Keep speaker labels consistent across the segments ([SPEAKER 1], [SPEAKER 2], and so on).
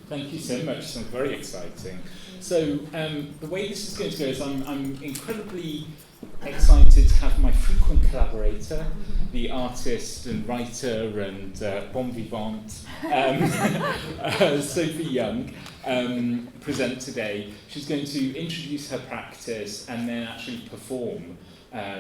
[SPEAKER 1] Thank you so much. Sounds very exciting. So the way this is going to go is I'm incredibly excited to have my frequent collaborator, the artist and writer and bon vivant, Sophie Jung, present today. She's going to introduce her practice and then actually perform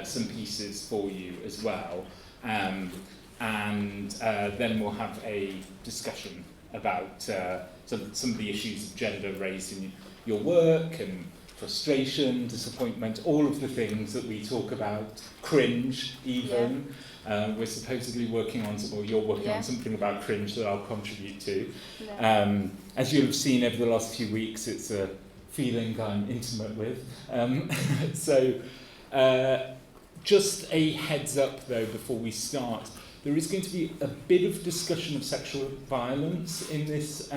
[SPEAKER 1] some pieces for you as well. And then we'll have a discussion about some of the issues of gender raised in your work and frustration, disappointment, all of the things that we talk about, cringe even. Yeah. We're supposedly working on, or you're working on something about cringe that I'll contribute to. Yeah. As you'll have seen over the last few weeks, it's a feeling I'm intimate with. Just a heads up though before we start, there is going to be a bit of discussion of sexual violence in this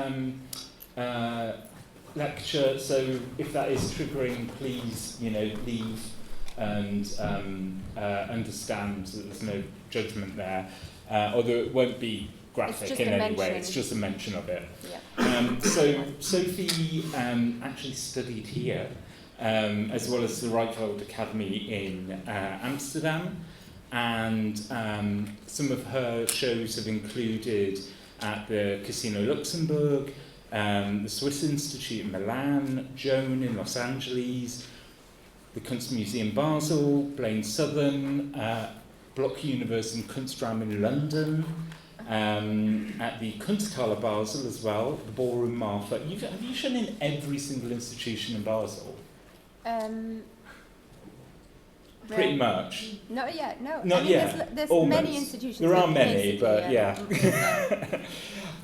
[SPEAKER 1] lecture, so if that is triggering, please, leave and understand that there's no judgment there, although it won't be graphic in any way, it's just a mention of it. Yeah. So Sophie actually studied here, as well as the Rijkswald Academy in Amsterdam, and some of her shows have included at the Casino Luxembourg, the Swiss Institute in Milan, Joan in Los Angeles, the Kunstmuseum Basel, Blaine Southern, Block Universe and Kunstraum in London, at the Kunsthalle Basel as well, the Ballroom Martha. Have you shown in every single institution in Basel? Pretty much.
[SPEAKER 2] Not yet, no.
[SPEAKER 1] Not yet.
[SPEAKER 2] There's
[SPEAKER 1] Almost.
[SPEAKER 2] many institutions.
[SPEAKER 1] There are many, but yeah.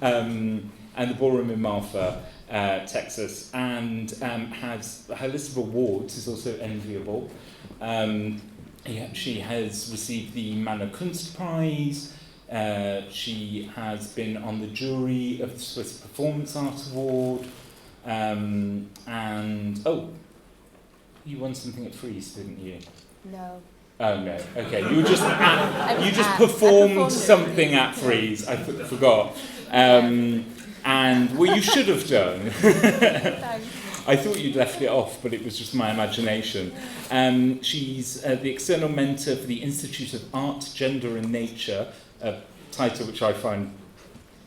[SPEAKER 1] And the Ballroom in Martha, Texas, and has her list of awards is also enviable. She has received the Manor Kunst Prize. She has been on the jury of the Swiss Performance Art Award, and you won something at Frieze, didn't you?
[SPEAKER 2] No.
[SPEAKER 1] Oh no. Okay, you just performed something at Frieze. I forgot. And well, you should have done. I thought you'd left it off, but it was just my imagination. She's the external mentor for the Institute of Art, Gender and Nature, a title which I find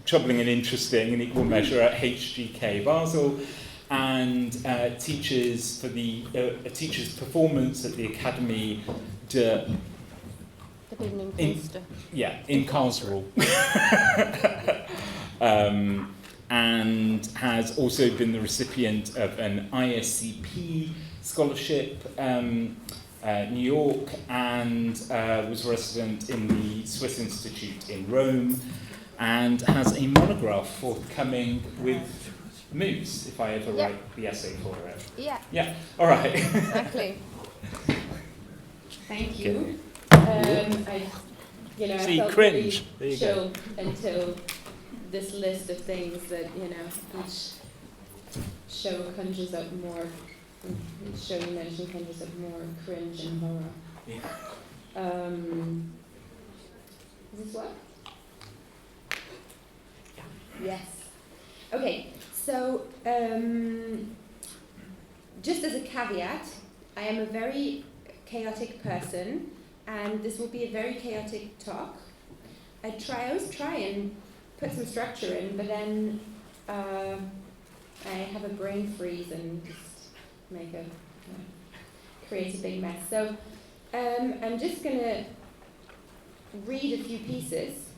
[SPEAKER 1] troubling and interesting in equal measure at HGK Basel, and teaches for the teaches performance at the Academy de... in Karlsruhe. And has also been the recipient of an ISCP scholarship, New York, and was resident in the Swiss Institute in Rome, and has a monograph forthcoming with Moose, if I ever write the essay for it.
[SPEAKER 2] Yeah.
[SPEAKER 1] Yeah, all right.
[SPEAKER 2] Exactly.
[SPEAKER 3] Thank you.
[SPEAKER 1] I
[SPEAKER 3] felt
[SPEAKER 1] cringe.
[SPEAKER 3] Really chill until this list of things that, each show conjures up more, each show you mentioned conjures up more cringe and horror.
[SPEAKER 1] Yeah.
[SPEAKER 3] Is this what? Yes. Okay, so just as a caveat, I am a very chaotic person, and this will be a very chaotic talk. I always try and put some structure in, but then I have a brain freeze and just create a big mess. So I'm just going to read a few pieces,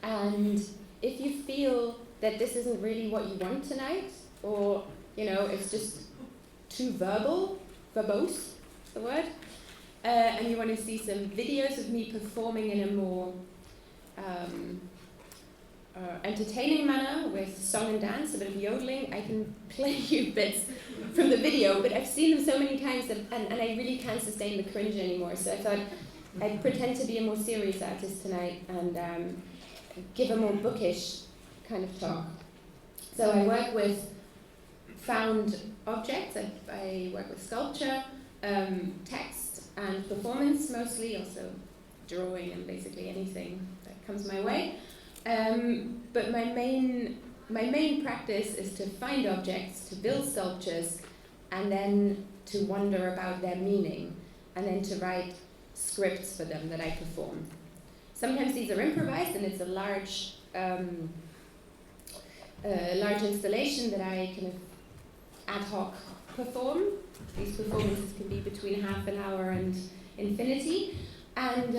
[SPEAKER 3] and if you feel that this isn't really what you want tonight, or it's just too verbose, the word, and you want to see some videos of me performing in a more entertaining manner with song and dance, a bit of yodeling, I can play you bits from the video, but I've seen them so many times that, and I really can't sustain the cringe anymore, so I thought I'd pretend to be a more serious artist tonight and give a more bookish kind of talk. So I work with found objects, I work with sculpture, text and performance mostly, also drawing and basically anything that comes my way. But my main my main practice is to find objects, to build sculptures, and then to wonder about their meaning, and then to write scripts for them that I perform. Sometimes these are improvised, and it's a large installation that I kind of ad hoc perform. These performances can be between half an hour and infinity. And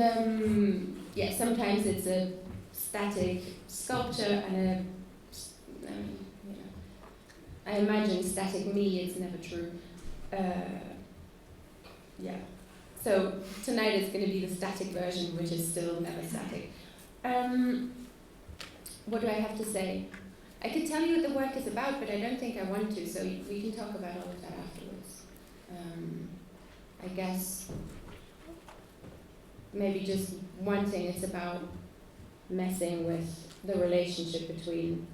[SPEAKER 3] sometimes it's a static sculpture and I imagine static me, it's never true. So tonight is going to be the static version, which is still never static. What do I have to say? I could tell you what the work is about, but I don't think I want to, so we can talk about all of that afterwards. I guess maybe just one thing, it's about messing with the relationship between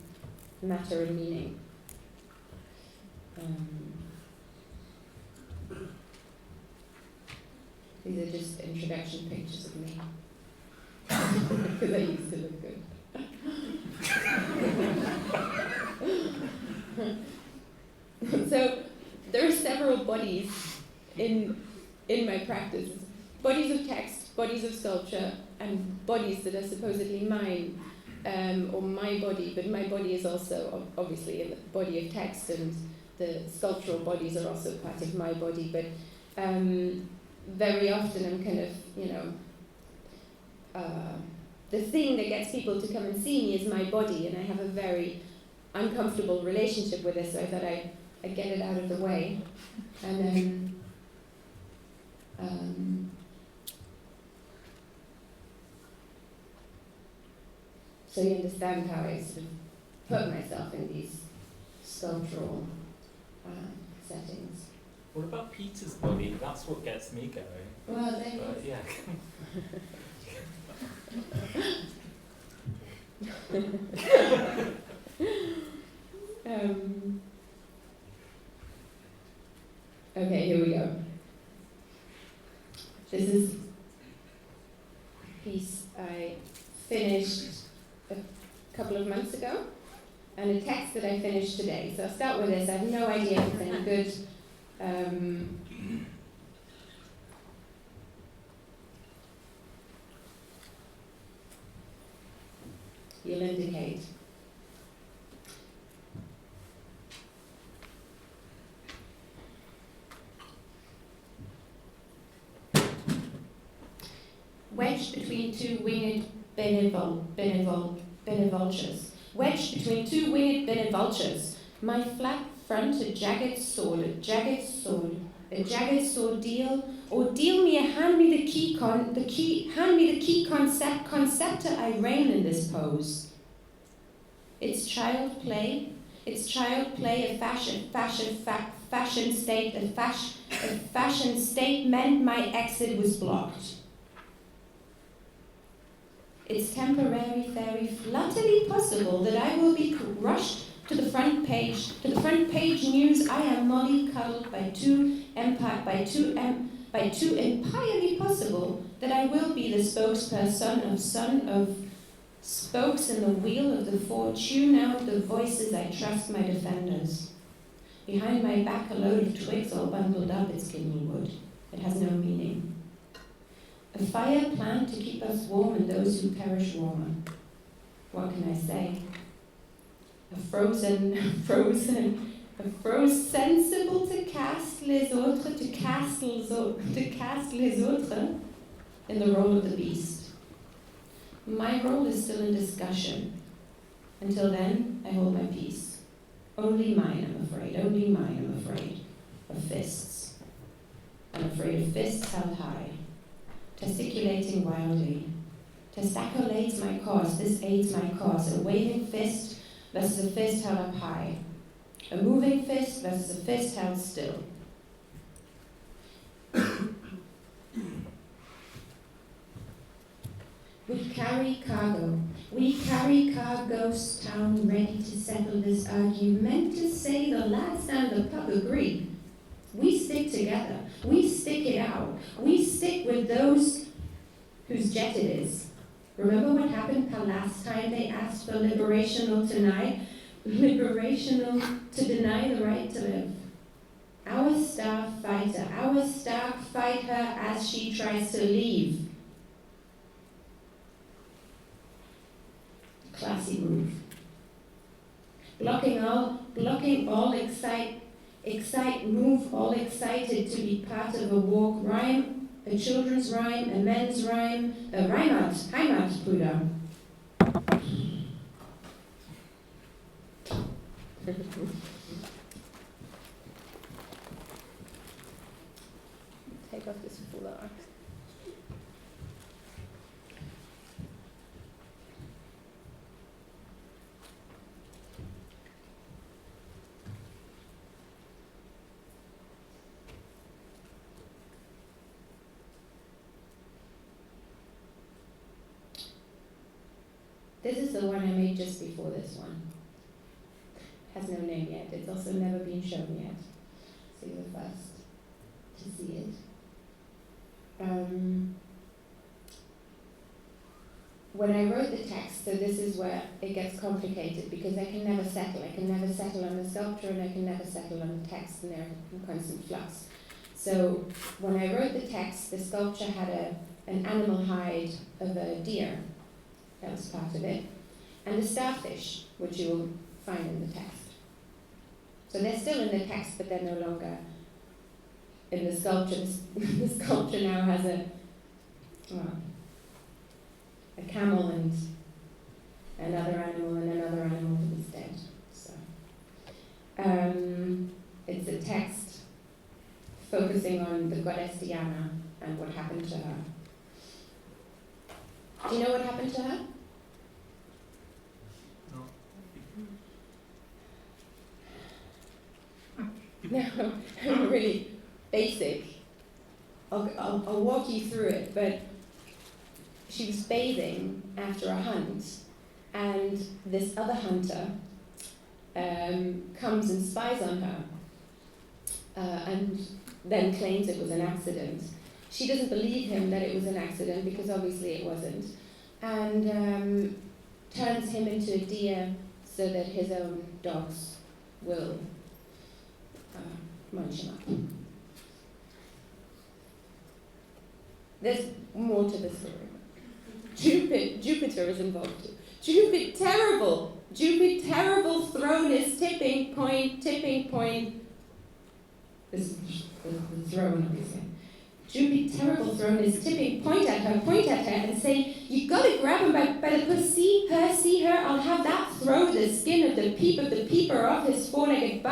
[SPEAKER 3] matter and meaning. These are just introduction pictures of me. Because I used to look good. So there are several bodies in my practice. Bodies of text, bodies of sculpture, and bodies that are supposedly mine, or my body, but my body is also obviously a body of text, and the sculptural bodies are also part of my body, but very often I'm kind of, the thing that gets people to come and see me is my body, and I have a very uncomfortable relationship with it, so I thought I'd get it out of the way. And then, so you understand how I sort of put myself in these sculptural settings.
[SPEAKER 2] What about Peter's body? That's what gets me going.
[SPEAKER 3] Well, then.
[SPEAKER 2] Yeah.
[SPEAKER 3] Okay, here we go. This is a piece I finished a couple of months ago, and a text that I finished today. So I'll start with this. I have no idea if it's any good. You'll indicate. Wedged between two winged vultures. Wedged between two winged binted vultures. My flat front a jagged sword deal, or deal me a hand me the key conceptor I reign in this pose. It's child play, a fashion state meant my exit was blocked. It's temporary, very flutterly possible that I will be rushed to the front page news. I am mollycoddled by two entirely possible that I will be the spokesperson of son of spokes in the wheel of the four. Tune out the voices, I trust my defenders. Behind my back a load of twigs all bundled up, it's kindle wood. It has no meaning. A fire planned to keep us warm and those who perish warmer. What can I say? A froze sensible to cast les autres in the role of the beast. My role is still in discussion. Until then, I hold my peace. Only mine, I'm afraid. Only mine, I'm afraid. Of fists. I'm afraid of fists held high. Testiculating wildly. Testiculates my cause, this aids my cause. A waving fist versus a fist held up high. A moving fist versus a fist held still. We carry cargo's town ready to settle this argument, to say the lads and the pup agree. We stick together, we stick it out, we stick with those whose jet it is. Remember what happened last time they asked for liberation or tonight? liberational to deny the right to live. Our star fight her as she tries to leave. Classy move. Blocking all move all excited to be part of a walk rhyme, a children's rhyme, a men's rhyme, a Heimatbrüder. Take off this foulard. This is the one I made just before this one. Has no name yet. It's also never been shown yet. So you're the first to see it. When I wrote the text, so this is where it gets complicated because I can never settle. I can never settle on the sculpture and I can never settle on the text, and they're in constant flux. So when I wrote the text, the sculpture had an animal hide of a deer. That was part of it. And the starfish, which you will find in the text. So they're still in the text, but they're no longer in the sculpture. The sculpture now has a camel and another animal that is dead. So it's a text focusing on the goddess Diana and what happened to her. Do you know what happened to her? No, really basic. I'll walk you through it, but she was bathing after a hunt, and this other hunter comes and spies on her, and then claims it was an accident. She doesn't believe him that it was an accident, because obviously it wasn't, and turns him into a deer so that his own dogs will munch him up. There's more to the story. Jupiter is involved too. Jupiter terrible throne is tipping point. This is the throne, obviously. Jupiter terrible throne is tipping point at her, and say, you gotta grab him by the pussy, see her, I'll have that throw the skin of the peeper off his four-legged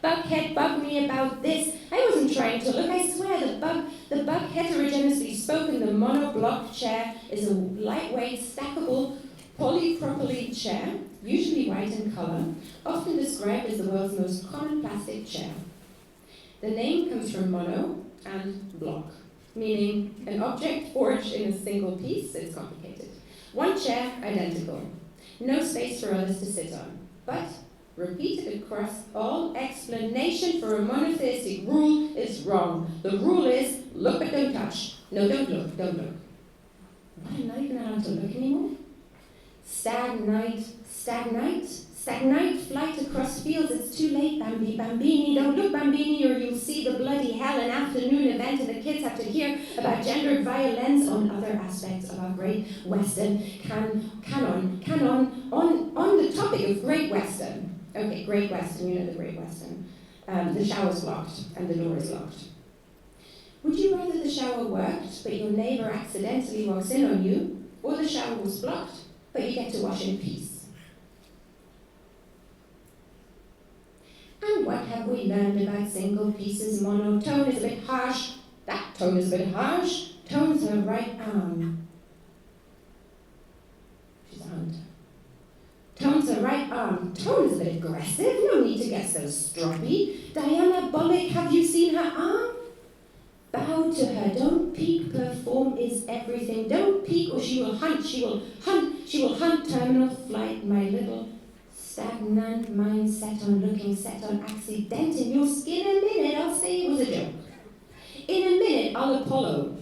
[SPEAKER 3] Bughead bugged me about this. I wasn't trying to look. I swear the bug heterogeneously spoken. The monoblock chair is a lightweight, stackable, polypropylene chair, usually white in color, often described as the world's most common plastic chair. The name comes from mono and block, meaning an object forged in a single piece. It's complicated. One chair, identical. No space for others to sit on. But repeated across all explanation for a monotheistic rule is wrong. The rule is, look but don't touch. No, don't look. What, I'm not even allowed to look anymore? Stagnite, flight across fields, it's too late, Bambini, don't look, Bambini, or you'll see the bloody hell, an afternoon event, and the kids have to hear about gendered violence on other aspects of our Great Western canon, on the topic of Great Western. Okay, Great Western, you know the Great Western. The shower's blocked and the door is locked. Would you rather the shower worked, but your neighbor accidentally walks in on you, or the shower was blocked, but you get to wash in peace? And what have we learned about single pieces? Monotone is a bit harsh. That tone is a bit harsh. Tone's her right arm. She's a hunter. Tone's her right arm. Tone is a bit aggressive. No need to get so stroppy. Diana Bollick, have you seen her arm? Bow to her. Don't peek. Perform is everything. Don't peek or she will hunt. She will hunt. Terminal flight, my little stagnant mind set on accidenting your skin. In a minute, I'll say it was a joke. In a minute, I'll Apollo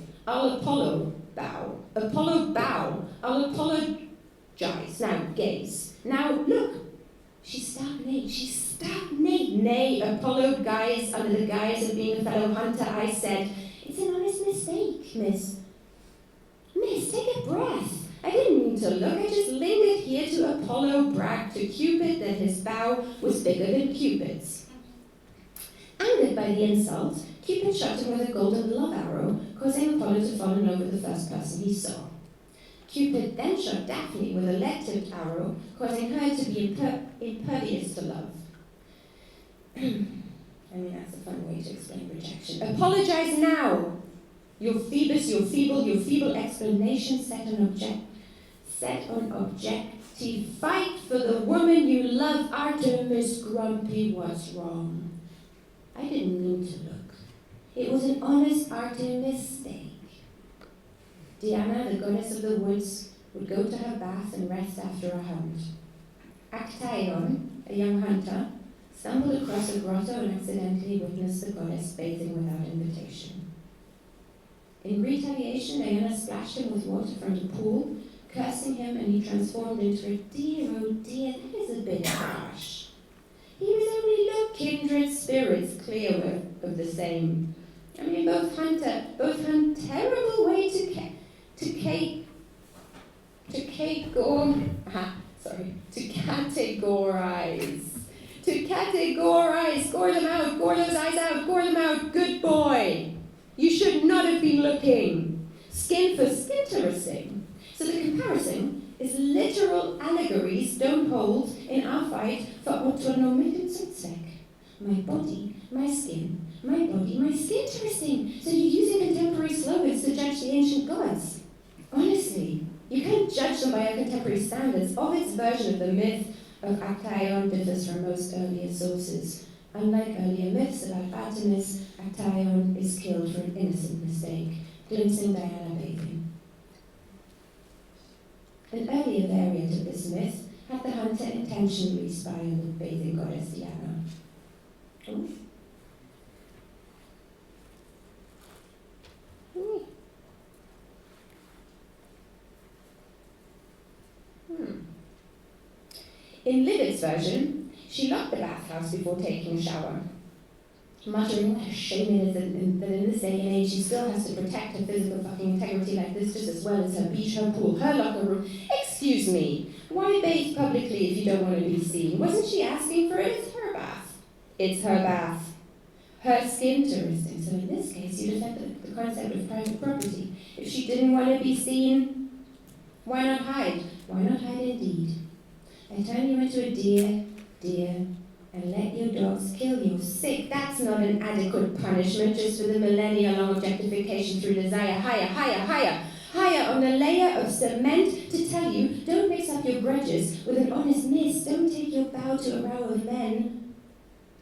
[SPEAKER 3] bow. I'll apologize. Now, gaze. Now, look. She's stark naked. Nay, Apollo guise, under the guise of being a fellow hunter, I said, it's an honest mistake, miss. Miss, take a breath. I didn't mean to look, I just lingered here to Apollo brag to Cupid that his bow was bigger than Cupid's. Angered by the insult, Cupid shot him with a golden love arrow, causing Apollo to fall in love with the first person he saw. Cupid then shot Daphne with a lead-tipped arrow, causing her to be impervious to love. I mean, that's a fun way to explain rejection. Apologize now! Your feeble explanation set on objective fight for the woman you love, Artemis Grumpy was wrong. I didn't mean to look. It was an honest mistake. Diana, the goddess of the woods, would go to her bath and rest after a hunt. Actaeon, a young hunter, stumbled across a grotto and accidentally witnessed the goddess bathing without invitation. In retaliation, Diana splashed him with water from the pool, cursing him, and he transformed into a dear, oh dear, that is a bit harsh. He was only low kindred spirits, clear of the same. I mean, both hunt terrible way to categorize, gore them out, gore those eyes out, gore them out, good boy. You should not have been looking. Skin for skinteresting. So the comparison is literal allegories don't hold in our fight for autonomic and subsec. My body, my skin, my body, my skinteresting. So you're using contemporary slogans to judge the ancient gods. Honestly, you can't judge them by our contemporary standards. Ovid's version of the myth of Actaeon differs from most earlier sources. Unlike earlier myths about Artemis, Actaeon is killed for an innocent mistake, glimpsing Diana bathing. An earlier variant of this myth had the hunter intentionally spy on the bathing goddess Diana. Oh. In Livid's version, she locked the bathhouse before taking a shower, muttering what a shame it is that in this day and age she still has to protect her physical fucking integrity like this just as well as her beach, her pool, her locker room. Excuse me, why bathe publicly if you don't want to be seen? Wasn't she asking for it? It's her bath. It's her bath. Her skin touristing. So in this case, you defend the concept of private property. If she didn't want to be seen, why not hide? Why not hide indeed? I turn you into a deer, and let your dogs kill you. Sick, that's not an adequate punishment just for the millennia-long objectification through desire. Higher on the layer of cement to tell you, don't mix up your grudges with an honest miss. Don't take your bow to a row of men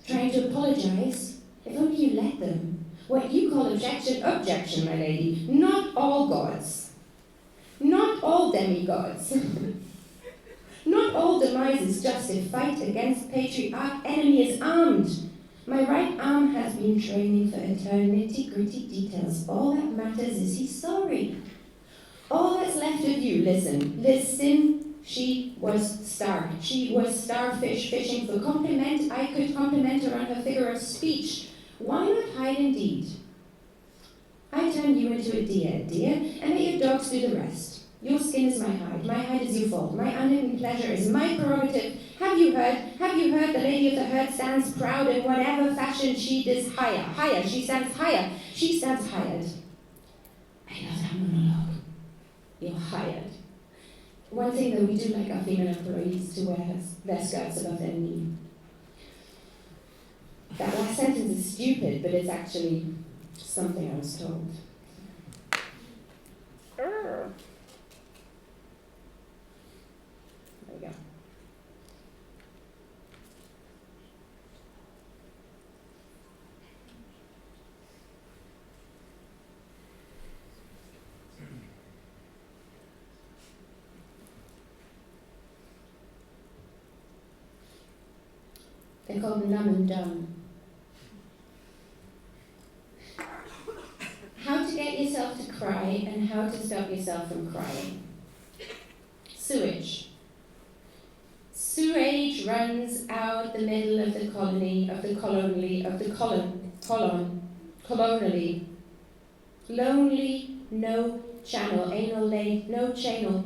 [SPEAKER 3] trying to apologize. If only you let them. What you call objection, my lady. Not all gods. Not all demigods. Not all demises justify fight against patriarch, enemy is armed. My right arm has been training for eternity, gritty details. All that matters is he's sorry. All that's left of you, listen, she was starved. She was starfish fishing for compliment. I could compliment her on her figure of speech. Why not hide indeed? I turn you into a deer, and let your dogs do the rest. Your skin is my hide is your fault, my unhidden pleasure is my prerogative. Have you heard the lady of the herd stands proud in whatever fashion she does higher, she stands hired. I love that monologue. You're hired. One thing that we do like our female employees to wear their skirts above their knee. That last sentence is stupid, but it's actually something I was told. There we go. They're called numb and dumb. How to get yourself to cry and how to stop yourself from crying. Sewage. age runs out the middle of the colony, of the colonly, of the colonally. Lonely, no channel, anal laid, no channel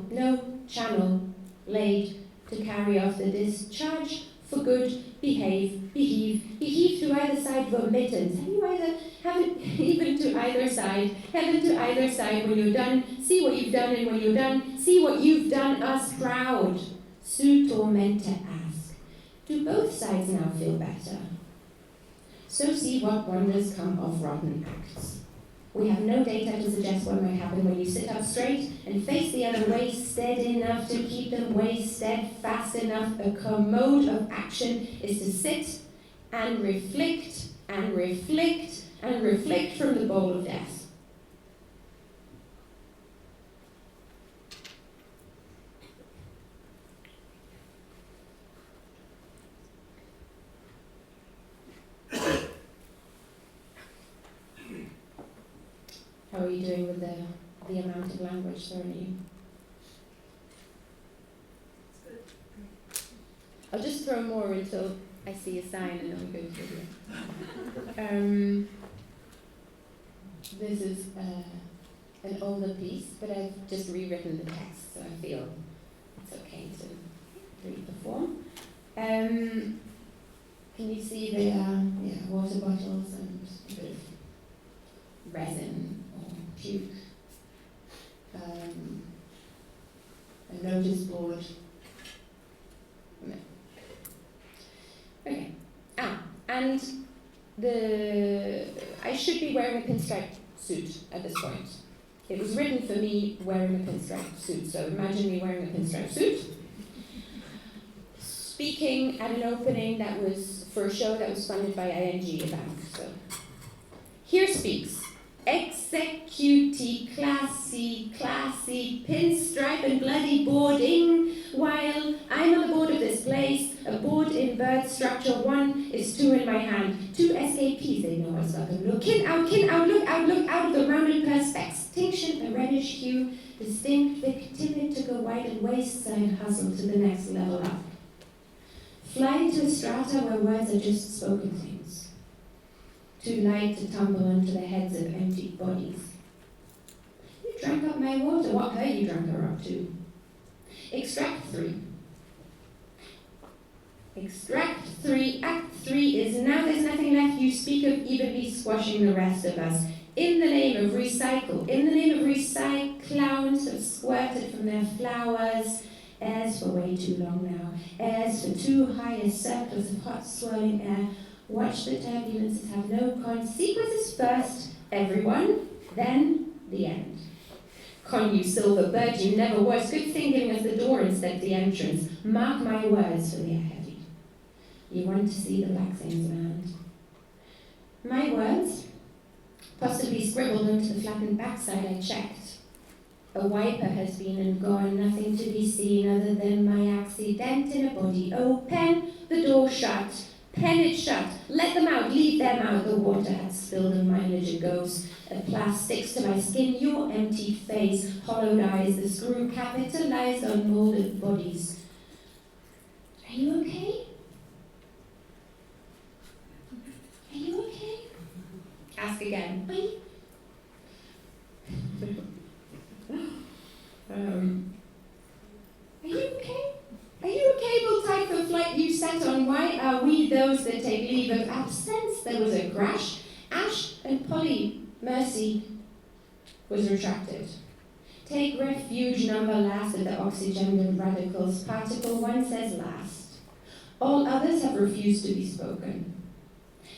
[SPEAKER 3] laid to carry off the discharge. For good, behave to either side for admittance. Haven't even to either side, heaven to either side when you're done, see what you've done, and when you're done, see what you've done us proud. Sue torment to ask, do both sides now feel better? So see what wonders come of rotten acts. We have no data to suggest what might happen when you sit up straight and face the other way steady enough to keep them way steadfast enough. A commode of action is to sit and reflect and reflect and reflect from the bowl of death. How are you doing with the amount of language thrown at you? I'll just throw more until I see a sign and then we go through it. This is an older piece, but I've just rewritten the text, so I feel it's okay to read the form. Can you see the water bottles and a bit of resin or puke? A notice board. No. Okay. And I should be wearing a pinstripe suit at this point. It was written for me wearing a pinstripe suit, so imagine me wearing a pinstripe suit. Speaking at an opening that was for a show that was funded by ING, a bank. So here speaks executee, classy, pinstripe and bloody boarding, while I'm on the board of this place, a board in bird structure, one is two in my hand, two escapees, they know what's got them looking, out of the rounded perspex, tinction, a reddish hue, distinct, thick, timid, took a white and waist side hustle to the next level up. Fly to a strata where words are just spoken things. Too light to tumble onto the heads of empty bodies. You drank up my water, what her you drank her up to? Extract 3. Extract 3, Act 3 is now there's nothing left you speak of evenly squashing the rest of us. In the name of recycle, in the name of clowns have squirted from their flowers. Airs for way too long now, airs for too high a surplus of hot swirling air. Watch the turbulences have no consequences first, everyone, then the end. Con you silver bird, you never was. Good thing giving us the door instead the entrance. Mark my words, for they are heavy. You want to see the black things land. My words, possibly scribbled onto the flattened backside I checked. A wiper has been and gone, nothing to be seen other than my accident in a body. Oh, pen, the door shut. Pen it shut. Let them out. Leave them out. The water had spilled and mileage it goes. A plastics to my skin, your empty face, hollowed eyes, the screw capitalized on molded bodies. Are you okay? Are you okay? Ask again. Are you? Are you okay? Are you a cable type for flight you set on? Why are we those that take leave of absence? There was a crash. Ash and Polly, mercy was retracted. Take refuge, number last of the oxygen radicals. Particle 1 says last. All others have refused to be spoken.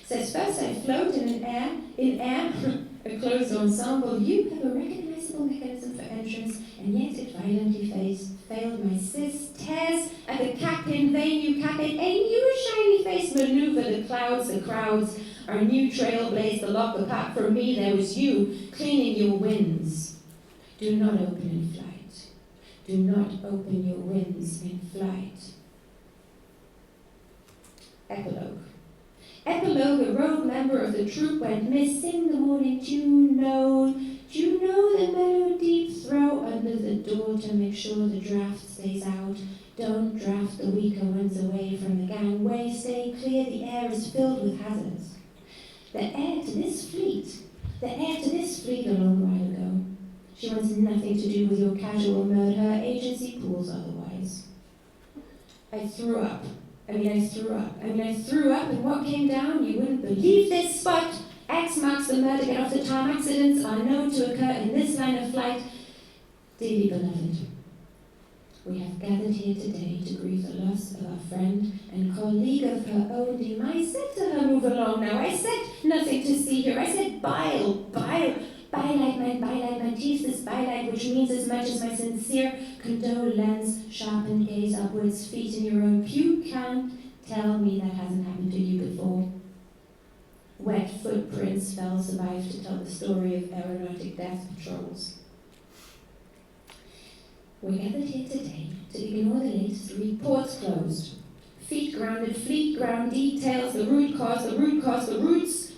[SPEAKER 3] Says first I float in air, a closed ensemble. You have a recognizable mechanism for entrance, and yet it violently failed my sis. Tears at the cap in vain, you cap it. Ain't you a shiny face maneuver? The clouds, the crowds, our new trailblaze, the lock apart from me, there was you, cleaning your winds. Do not open in flight. Do not open your winds in flight. Epilogue. Epilogue, a rogue member of the troupe went missing the morning. Do you know the melody? Throw under the door to make sure the draft stays out. Don't draft the weaker ones away from the gangway. Stay clear, the air is filled with hazards. The heir to this fleet a long while ago. She wants nothing to do with your casual murder, her agency pools otherwise. I threw up, and what came down? You wouldn't believe this spot. X marks the murder, get off the time. Accidents are known to occur in this line of flight. Dearly beloved, we have gathered here today to grieve the loss of our friend and colleague of her own deem. I said to her, move along now. I said, nothing to see here. I said, bile. Bylight, my teeth, this bylight, which means as much as my sincere condolence, sharpened gaze upwards, feet in your own pew. Can't tell me that hasn't happened to you before. Wet footprints fell survive to tell the story of aeronautic death patrols. We're gathered here today to ignore the latest reports closed. Feet grounded, fleet ground details, the root cause, the roots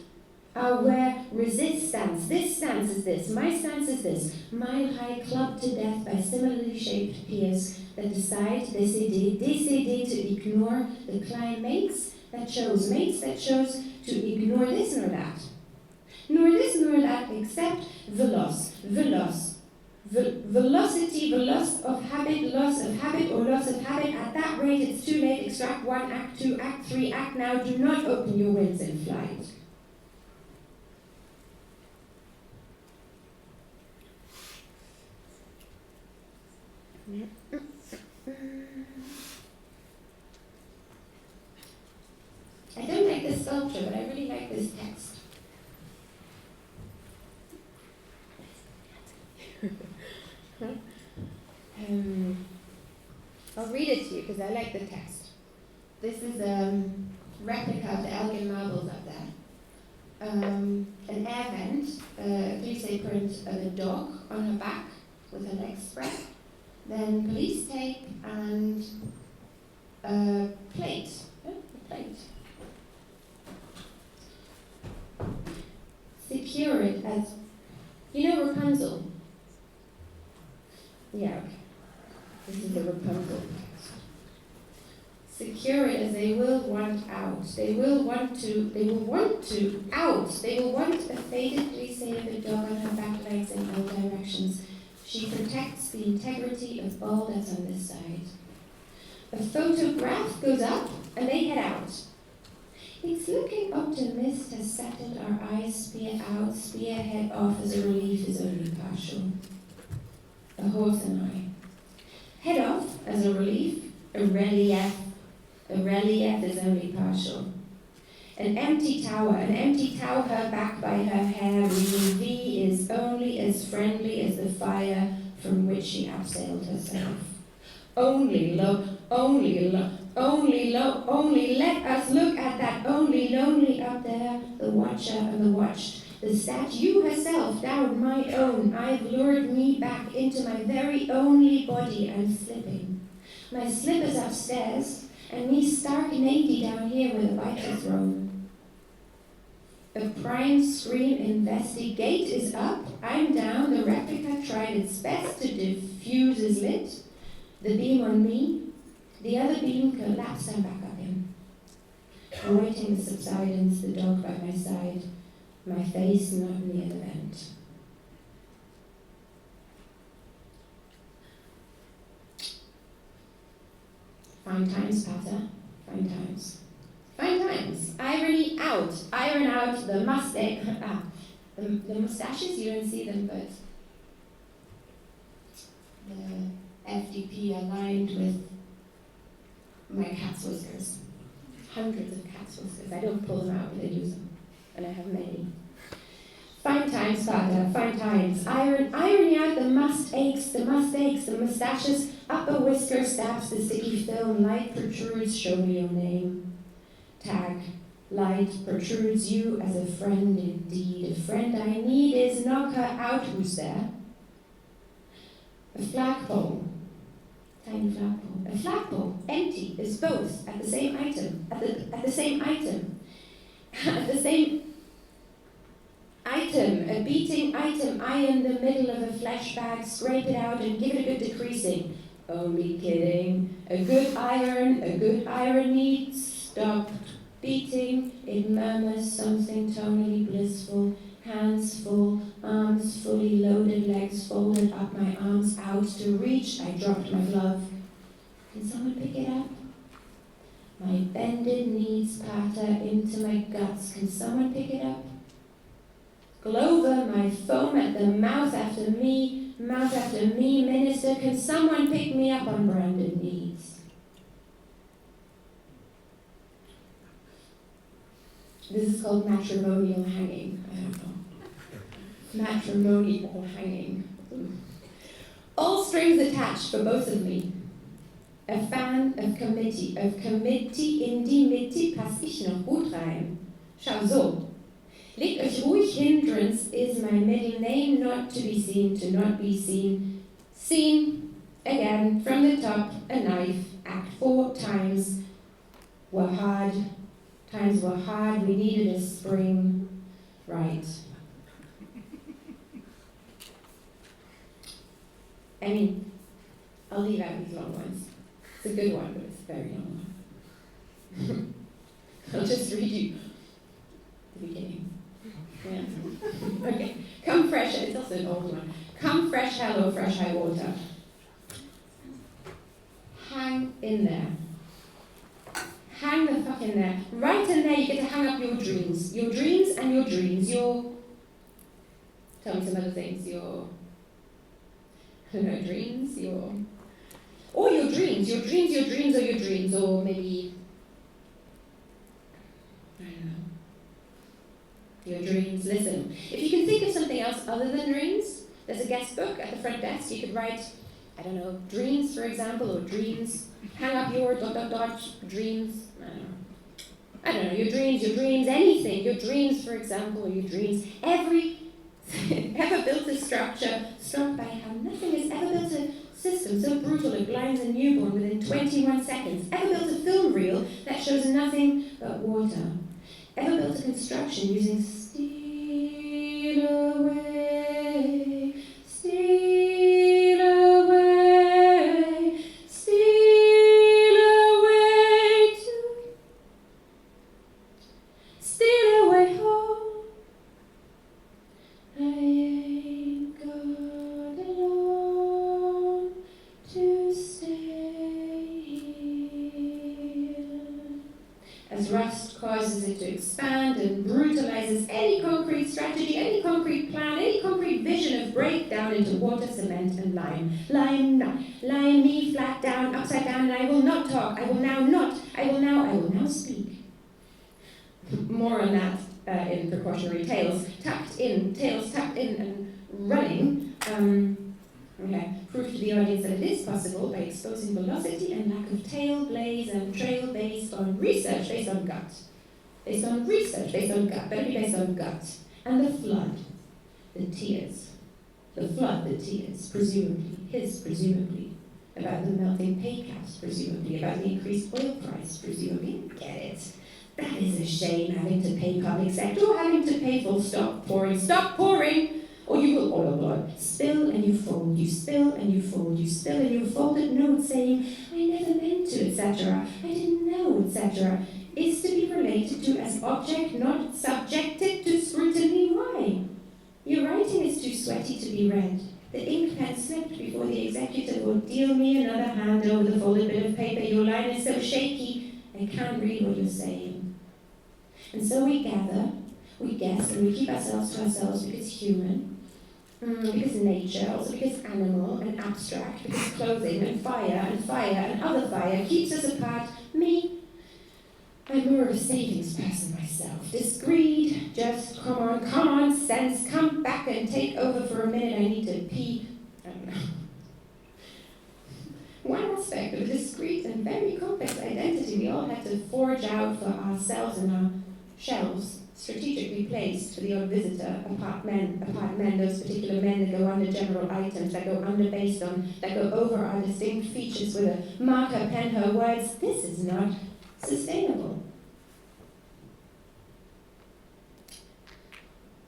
[SPEAKER 3] are where resist stands. This stance is this, my stance is this. Mile high, clubbed to death by similarly shaped peers that decide, décider to ignore the climates that chose to ignore this nor that. Nor this nor that, except the loss. Velocity, the loss of habit, or loss of habit. At that rate, it's too late. Extract 1, Act 2, Act 3, Act now. Do not open your wings in flight. I don't like this sculpture, but I really like this text. I'll read it to you because I like the text. This is a replica of the Elgin marbles up there. An air vent, a glisse print of a dog on her back with her legs spread, then police tape and a plate. Secure it as, Rapunzel. Yeah, okay. This is the Rapunzel text. Secure it as they will want out. They will want a faded glisse of a dog on her back legs in all directions. She protects the integrity of all that's on this side. A photograph goes up and they head out. It's looking optimist has settled our eyes, spearhead off as a relief is only partial. A horse and I. Head off as a relief, a relief is only partial. An empty tower, her back by her hair, reading V is only as friendly as the fire from which she abseiled herself. Only let us look at that only lonely up there, the watcher and the watched. The statue herself, down my own, I've lured me back into my very only body. I'm slipping. My slippers upstairs, and me stark naked down here where the vitals roam. A prime screen investigate is up, I'm down, the replica tried its best to diffuse is lit. The beam on me, the other beam collapsed, I'm back up him. Awaiting the subsidence, the dog by my side. My face not near the vent. Fine times, Pater. Fine times. Fine times. Irony out. Iron out the mustache. The mustaches, you don't see them, but the FDP aligned with my cat's whiskers. Hundreds of cat's whiskers. I don't pull them out, but I use them. And I have many. Fine times, Pater, fine times. Irony out the mistakes, the mustaches, upper whisker stabs the sticky film, light protrudes, show me your name. Tag, light protrudes you as a friend indeed. A friend I need is knock her out, who's there? A flagpole, tiny flagpole. A flagpole, empty, is both at the same item, at the same item. At the same item, a beating item, I in the middle of a flesh bag, scrape it out and give it a good decreasing. Only kidding. A good iron needs stopped beating. It murmurs something tonally blissful. Hands full, arms fully loaded, legs folded up, my arms out to reach. I dropped my glove. Can someone pick it up? My bended knees patter into my guts. Can someone pick it up? Glover, my foam at the mouth after me, minister. Can someone pick me up on branded knees? This is called matrimonial hanging. I don't know. Matrimonial hanging. All strings attached for both of me. A fan of committee in die Mitte pass ich noch gut rein. Schau so. Legt euch ruhig, hindrance is my middle name, not to be seen, to not be seen. Seen, again, from the top, a knife, act 4 times were hard, we needed a spring, right. I mean, I'll leave out these long ones. It's a good one, but it's a very long one. I'll just read you the beginning. Yeah. Okay. Come fresh, it's also an old one. Come fresh, hello, fresh high water. Hang in there. Hang the fuck in there. Right in there, you get to hang up your dreams. Your dreams and your dreams. Tell me some other things. Dreams, or your dreams, or maybe, I don't know, your dreams. Listen, if you can think of something else other than dreams, there's a guest book at the front desk. You could write, I don't know, dreams, for example, or dreams, hang up your ... dreams, I don't know, your dreams, anything, your dreams, for example, or your dreams, ever built a structure struck by how nothing has ever built a system so brutal it blinds a newborn within 21 seconds, ever built a film reel that shows nothing but water, ever built a construction using steal away, steal away, steal away to steal away home. I ain't got alone to stay here. As rust causes it to expand and brutalizes any concrete strategy, any concrete plan, any concrete vision of breakdown into water, cement, and lime. Line me flat down, upside down, and I will not talk. I will now speak. More on that in precautionary tails tucked in and running. Proof to the audience that it is possible by exposing velocity and lack of tail, blaze, and trail based on research, based on gut. Based on research, based on gut, better be based on gut. And the flood, the tears. The flood, the tears, presumably, about the melting pay caps, presumably, about the increased oil price, presumably. Get it. That is a shame, having to pay public sector, or having to pay full stop pouring, or you will oil blood. Spill and you fold, you spill and you fold, you spill and you folded note saying, I never meant to, etc., I didn't know, etc., is to be related to as object, not subjected to scrutiny. Why? Your writing is too sweaty to be read. The ink pen slipped before the executive will deal me another hand over the folded bit of paper. Your line is so shaky, I can't read what you're saying. And so we gather, we guess, and we keep ourselves to ourselves because human, because nature, also because animal and abstract, because clothing and fire and other fire keeps us apart. Me, I'm more of a savings person myself. This greed, just come on, sense, come back and take over for a minute. I need to pee. I don't know. One aspect of a discrete and very complex identity we all had to forge out for ourselves in our shelves, strategically placed for the odd visitor, apart men, those particular men that go under general items, that go under based on, that go over our distinct features with a marker, pen, her words. This is not sustainable.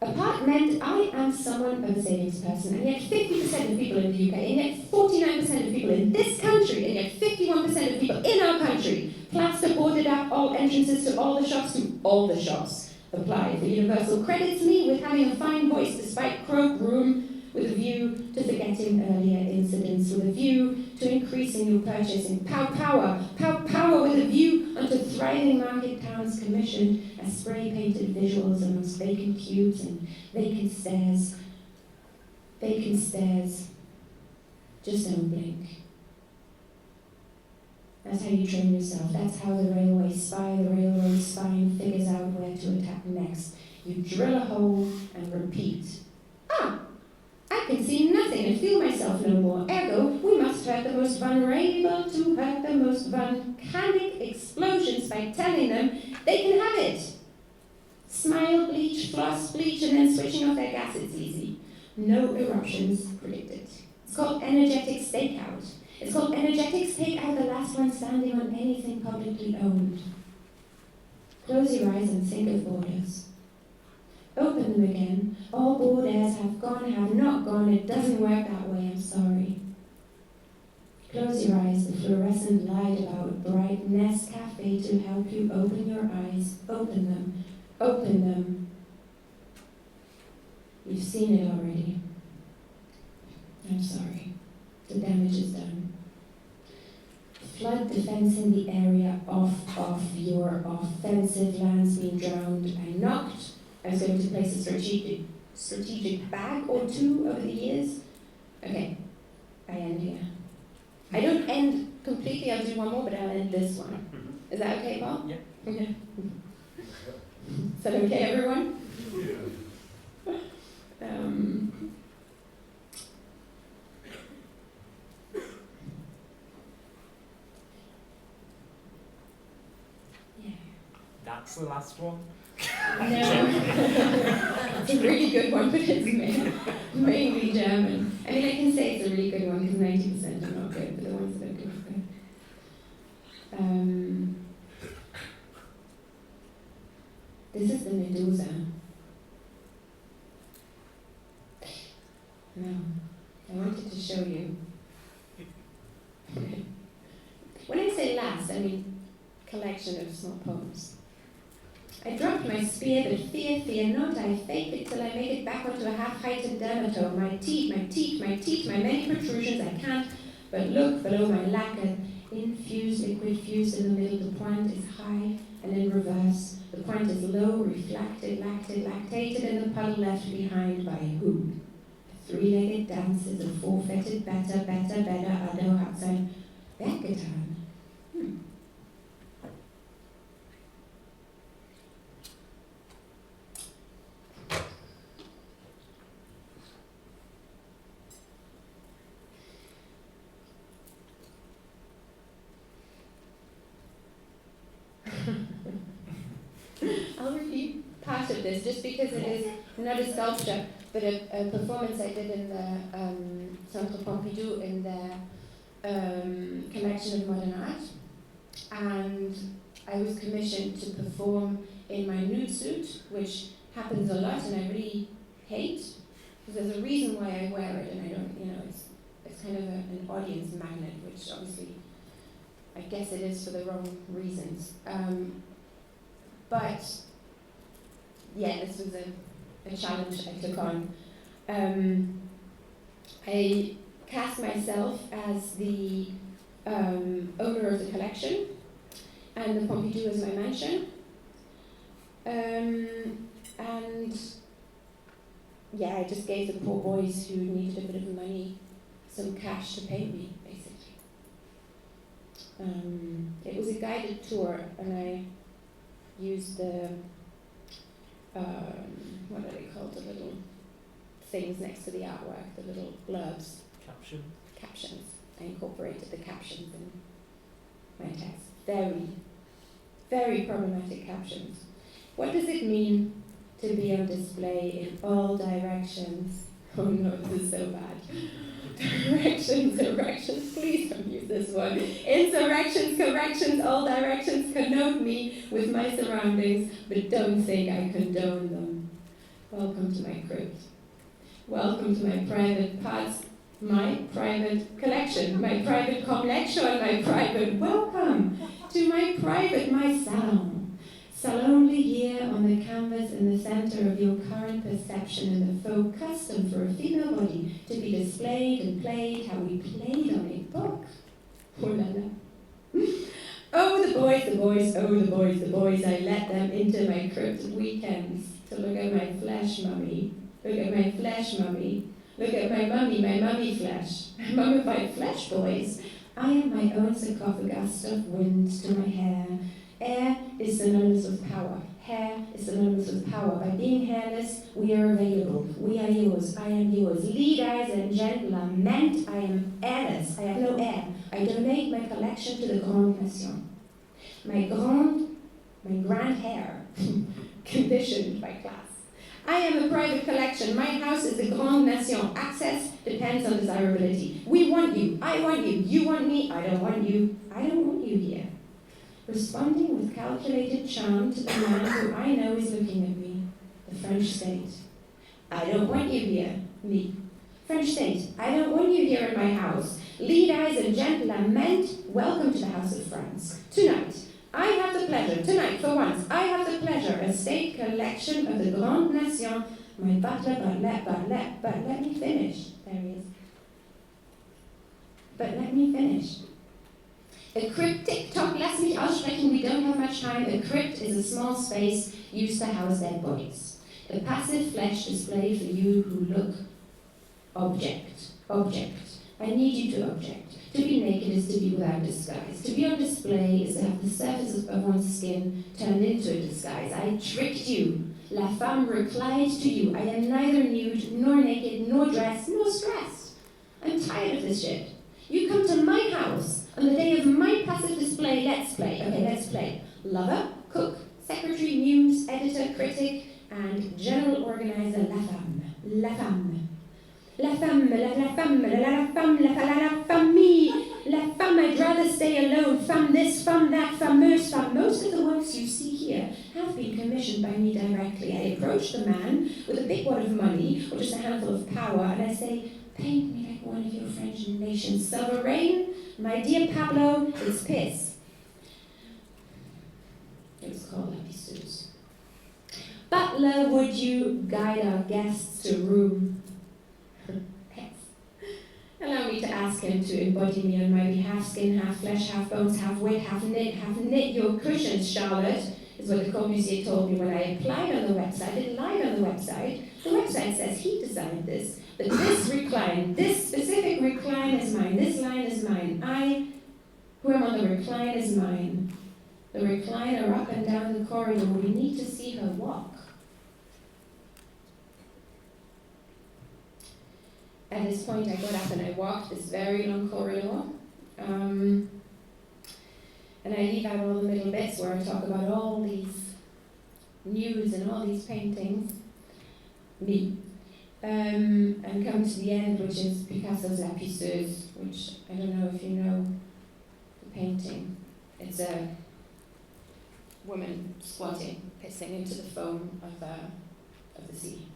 [SPEAKER 3] Apart men meant I am someone of a savings person, and yet 50% of people in the UK, and yet 49% of people in this country, and yet 51% of people in our country, plaster boarded up all entrances to all the shops, apply for universal credits me with having a fine voice despite croak room, with a view to forgetting earlier incidents, with a view to increasing your purchasing, power with a view unto thriving market towns commissioned as spray-painted visuals amongst vacant cubes and vacant stairs. Just don't blink. That's how you train yourself. That's how the railway spine figures out where to attack next. You drill a hole and repeat. I can see nothing and feel myself no more. Ergo, we must hurt the most vulnerable to hurt the most volcanic explosions by telling them they can have it. Smile, bleach, floss, bleach, and then switching off their gas, it's easy. No eruptions predicted. It's called energetic stakeout. It's called energetics takeout, the last one standing on anything publicly owned. Close your eyes and think of borders. Open them again. All borders have gone, have not gone. It doesn't work that way, I'm sorry. Close your eyes. The fluorescent light about bright Nescafe to help you open your eyes. Open them. Open them. You've seen it already. I'm sorry. The damage is done. Flood defense in the area of your offensive lands being drowned and knocked. I was going to place a strategic bag or two over the years. Okay, I end here. I don't end completely, I'll do one more, but I'll end this one. Is that okay, Bob?
[SPEAKER 2] Yeah.
[SPEAKER 3] Okay. Is that okay, everyone?
[SPEAKER 2] That's the last one.
[SPEAKER 3] No. It's a really good one, but it's mainly German. I mean, I can say it's a really good one because 90% are not good, but the ones that are good are good. This is the Medusa. No, I wanted to show you. When I say last, I mean collection of small poems. I dropped my spear, but fear not, I fake it till I make it back onto a half-heighted dermatome. My teeth, my many protrusions, I can't but look below my lacquer. Infused, liquid fused in the middle, the point is high and in reverse. The point is low, reflected, lactated, and the puddle left behind by who? A three-legged dances, a four-fetted better, Ado hat sein Berggetan. I'll repeat part of this just because it is not a sculpture, but a performance I did in the Centre Pompidou in their collection of modern art. And I was commissioned to perform in my nude suit, which happens a lot and I really hate, because there's a reason why I wear it and I don't, it's kind of an audience magnet, which obviously I guess it is for the wrong reasons. But yeah, this was a challenge I took on. I cast myself as the owner of the collection, and the Pompidou is my mansion. And yeah, I just gave the poor boys who needed a bit of money some cash to paint me, basically. It was a guided tour, and I used the, what are they called, the little things next to the artwork, the little blurbs. Captions. I incorporated the captions in my text. Very, very problematic captions. What does it mean to be on display in all directions? Oh no, this is so bad. Directions, please don't use this one. Insurrections, corrections, all directions connote me with my surroundings, but don't think I condone them. Welcome to my crypt. Welcome to my private parts, my private collection, my private collection, my private welcome to my private, my salon. Salonly here on the canvas in the center of your current perception and the faux custom for a female body to be displayed and played how we played on a book. Oh la la. Oh, the boys, the boys, oh, the boys, the boys, I let them into my crypt weekends to look at my flesh, mummy. Look at my flesh, mummy. Look at my mummy flesh. Mummified flesh, boys. I am my own sarcophagus of wind to my hair. Air is synonymous with power. Hair is synonymous with power. By being hairless, we are available. We are yours. I am yours. Ladies and gentlemen, meant I am airless. I have no air. I donate my collection to the Grande Nation. My grand hair, conditioned by class. I am a private collection. My house is the Grande Nation. Access depends on desirability. We want you. I want you. You want me. I don't want you. I don't want you here. Responding with calculated charm to the man who I know is looking at me, the French state. I don't want you here. Me. French state. I don't want you here in my house. Ladies and gentlemen, welcome to the House of France. Tonight, I have the pleasure, tonight for once, I have the pleasure, a state collection of the Grande Nation, my butler, but let me finish. There he is. But let me finish. A cryptic talk, lass mich aussprechen, we don't have much time. A crypt is a small space used to house dead bodies. A passive flesh display for you who look object. I need you to object. To be naked is to be without disguise. To be on display is to have the surface of one's skin turned into a disguise. I tricked you. La femme replied to you. I am neither nude, nor naked, nor dressed, nor stressed. I'm tired of this shit. You come to my house on the day of my passive display. Let's play. Okay, let's play. Lover, cook, secretary, muse, editor, critic, and general organizer, la femme. La femme. La femme, la femme, la femme, la famille. La femme, I'd rather stay alone. Femme this, femme that, fameuse femme. Most of the works you see here have been commissioned by me directly. I approach the man with a big wad of money or just a handful of power, and I say, paint me like one of your French nations. Sovereign, my dear Pablo, it's piss. It was called La Pisseuse. Butler, would you guide our guests to room? Allow me to ask him to embody me on my behalf, skin, half flesh, half bones, half wit, half knit your cushions, Charlotte, is what the Corbusier told me when I applied on the website. It lied on the website. The website says he designed this, but this recline, this specific recline is mine, this line is mine. I, who am on the recline, is mine. The recliner up and down the corridor, we need to see her walk. At this point, I got up and I walked this very long corridor. And I leave out all the middle bits where I talk about all these nudes and all these paintings. Me. And come to the end, which is Picasso's La Pisseuse, which I don't know if you know the painting. It's a woman squatting, pissing into the foam of the sea.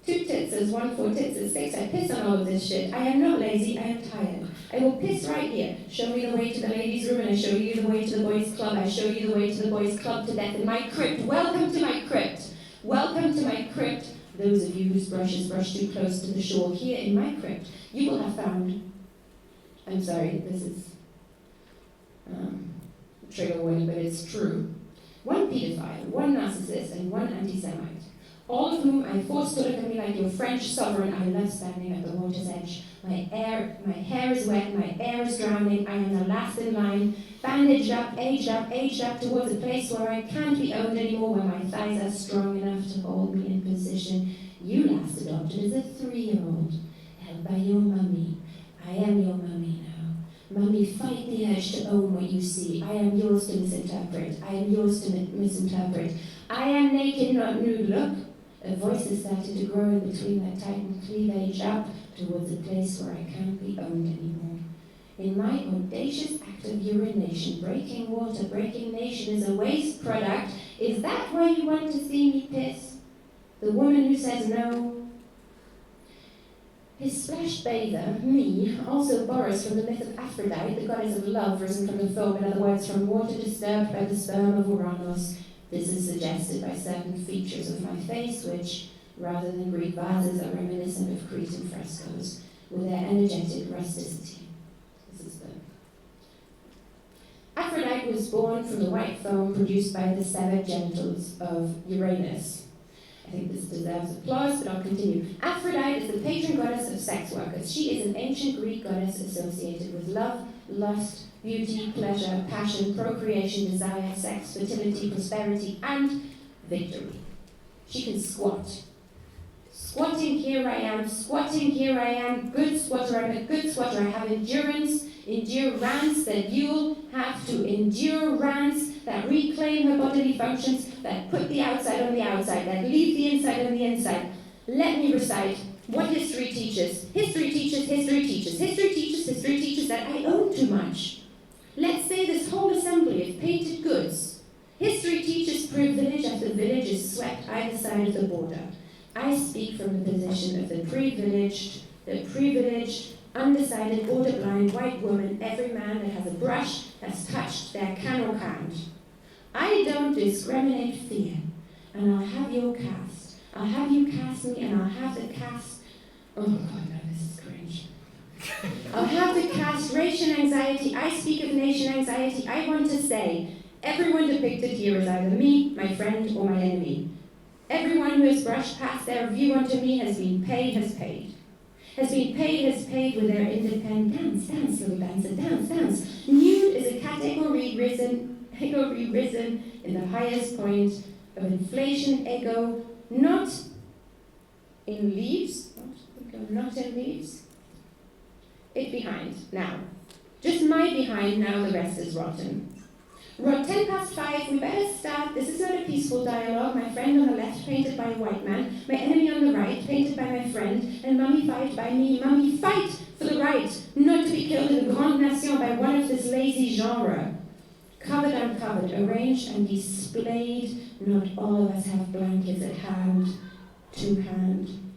[SPEAKER 3] 2 tits, 1, 4 tits, 6. I piss on all of this shit. I am not lazy, I am tired. I will piss right here. Show me the way to the ladies' room, and I show you the way to the boys' club. I show you the way to the boys' club to death in my crypt. Welcome to my crypt. Welcome to my crypt. Those of you whose brushes brush too close to the shore, here in my crypt, you will have found. I'm sorry, this is trigger warning, but it's true. 1 pedophile, 1 narcissist, and 1 anti-Semite. All of whom I forced to look at me like your French sovereign. I love standing at the water's edge. My hair is wet, my air is drowning. I am the last in line, bandaged up, aged up towards a place where I can't be owned anymore, where my thighs are strong enough to hold me in position. You last adopted as a 3-year-old, held by your mummy. I am your mummy now. Mummy, fight the urge to own what you see. I am yours to misinterpret. I am yours to misinterpret. I am naked, not nude. Look. A voice is starting to grow in between that tightened cleavage up towards a place where I can't be owned anymore. In my audacious act of urination, breaking water, breaking nation is a waste product. Is that why you want to see me piss? the woman who says no. His splashed bather, me, also borrows from the myth of Aphrodite, the goddess of love risen from the foam, in other words, from water disturbed by the sperm of Uranus. This is suggested by certain features of my face, which, rather than Greek vases, are reminiscent of Cretan frescoes, with their energetic rusticity. This is the... Aphrodite was born from the white foam produced by the severed genitals of Uranus. I think this deserves applause, but I'll continue. Aphrodite is the patron goddess of sex workers. She is an ancient Greek goddess associated with love, lust, beauty, pleasure, passion, procreation, desire, sex, fertility, prosperity, and victory. She can squat. Squatting, here I am. Squatting, here I am. Good squatter, I'm a good squatter. I have endurance, endurance, that you'll have to endurance, that reclaim her bodily functions, that put the outside on the outside, that leave the inside on the inside. Let me recite what history teaches. History teaches, history teaches, history teaches, history teaches that I own too much. Let's say this whole assembly of painted goods. History teaches privilege as the village is swept either side of the border. I speak from the position of the privileged, undecided, border-blind white woman. Every man that has a brush has touched their can or can't. I don't discriminate fear, and I'll have your cast. I'll have you cast me, and I'll have the cast... Oh God, no, this is cringe. I'll have the castration anxiety. I speak of nation anxiety. I want to say, everyone depicted here is either me, my friend, or my enemy. Everyone who has brushed past their view onto me has been paid, has paid. Has been paid, has paid with their independence. Dance, little dancer, dance, dance. Nude is a category risen in the highest point of inflation ego, not in leaves, not in leaves. It behind, now. Just my behind, now the rest is rotten. We're 5:10, we better start. This is not a peaceful dialogue. My friend on the left, painted by a white man. My enemy on the right, painted by my friend. And mummy fight by me. Mummy fight for the right, not to be killed in the Grande Nation by one of this lazy genre. Covered, uncovered, arranged and displayed. Not all of us have blankets at hand, to hand.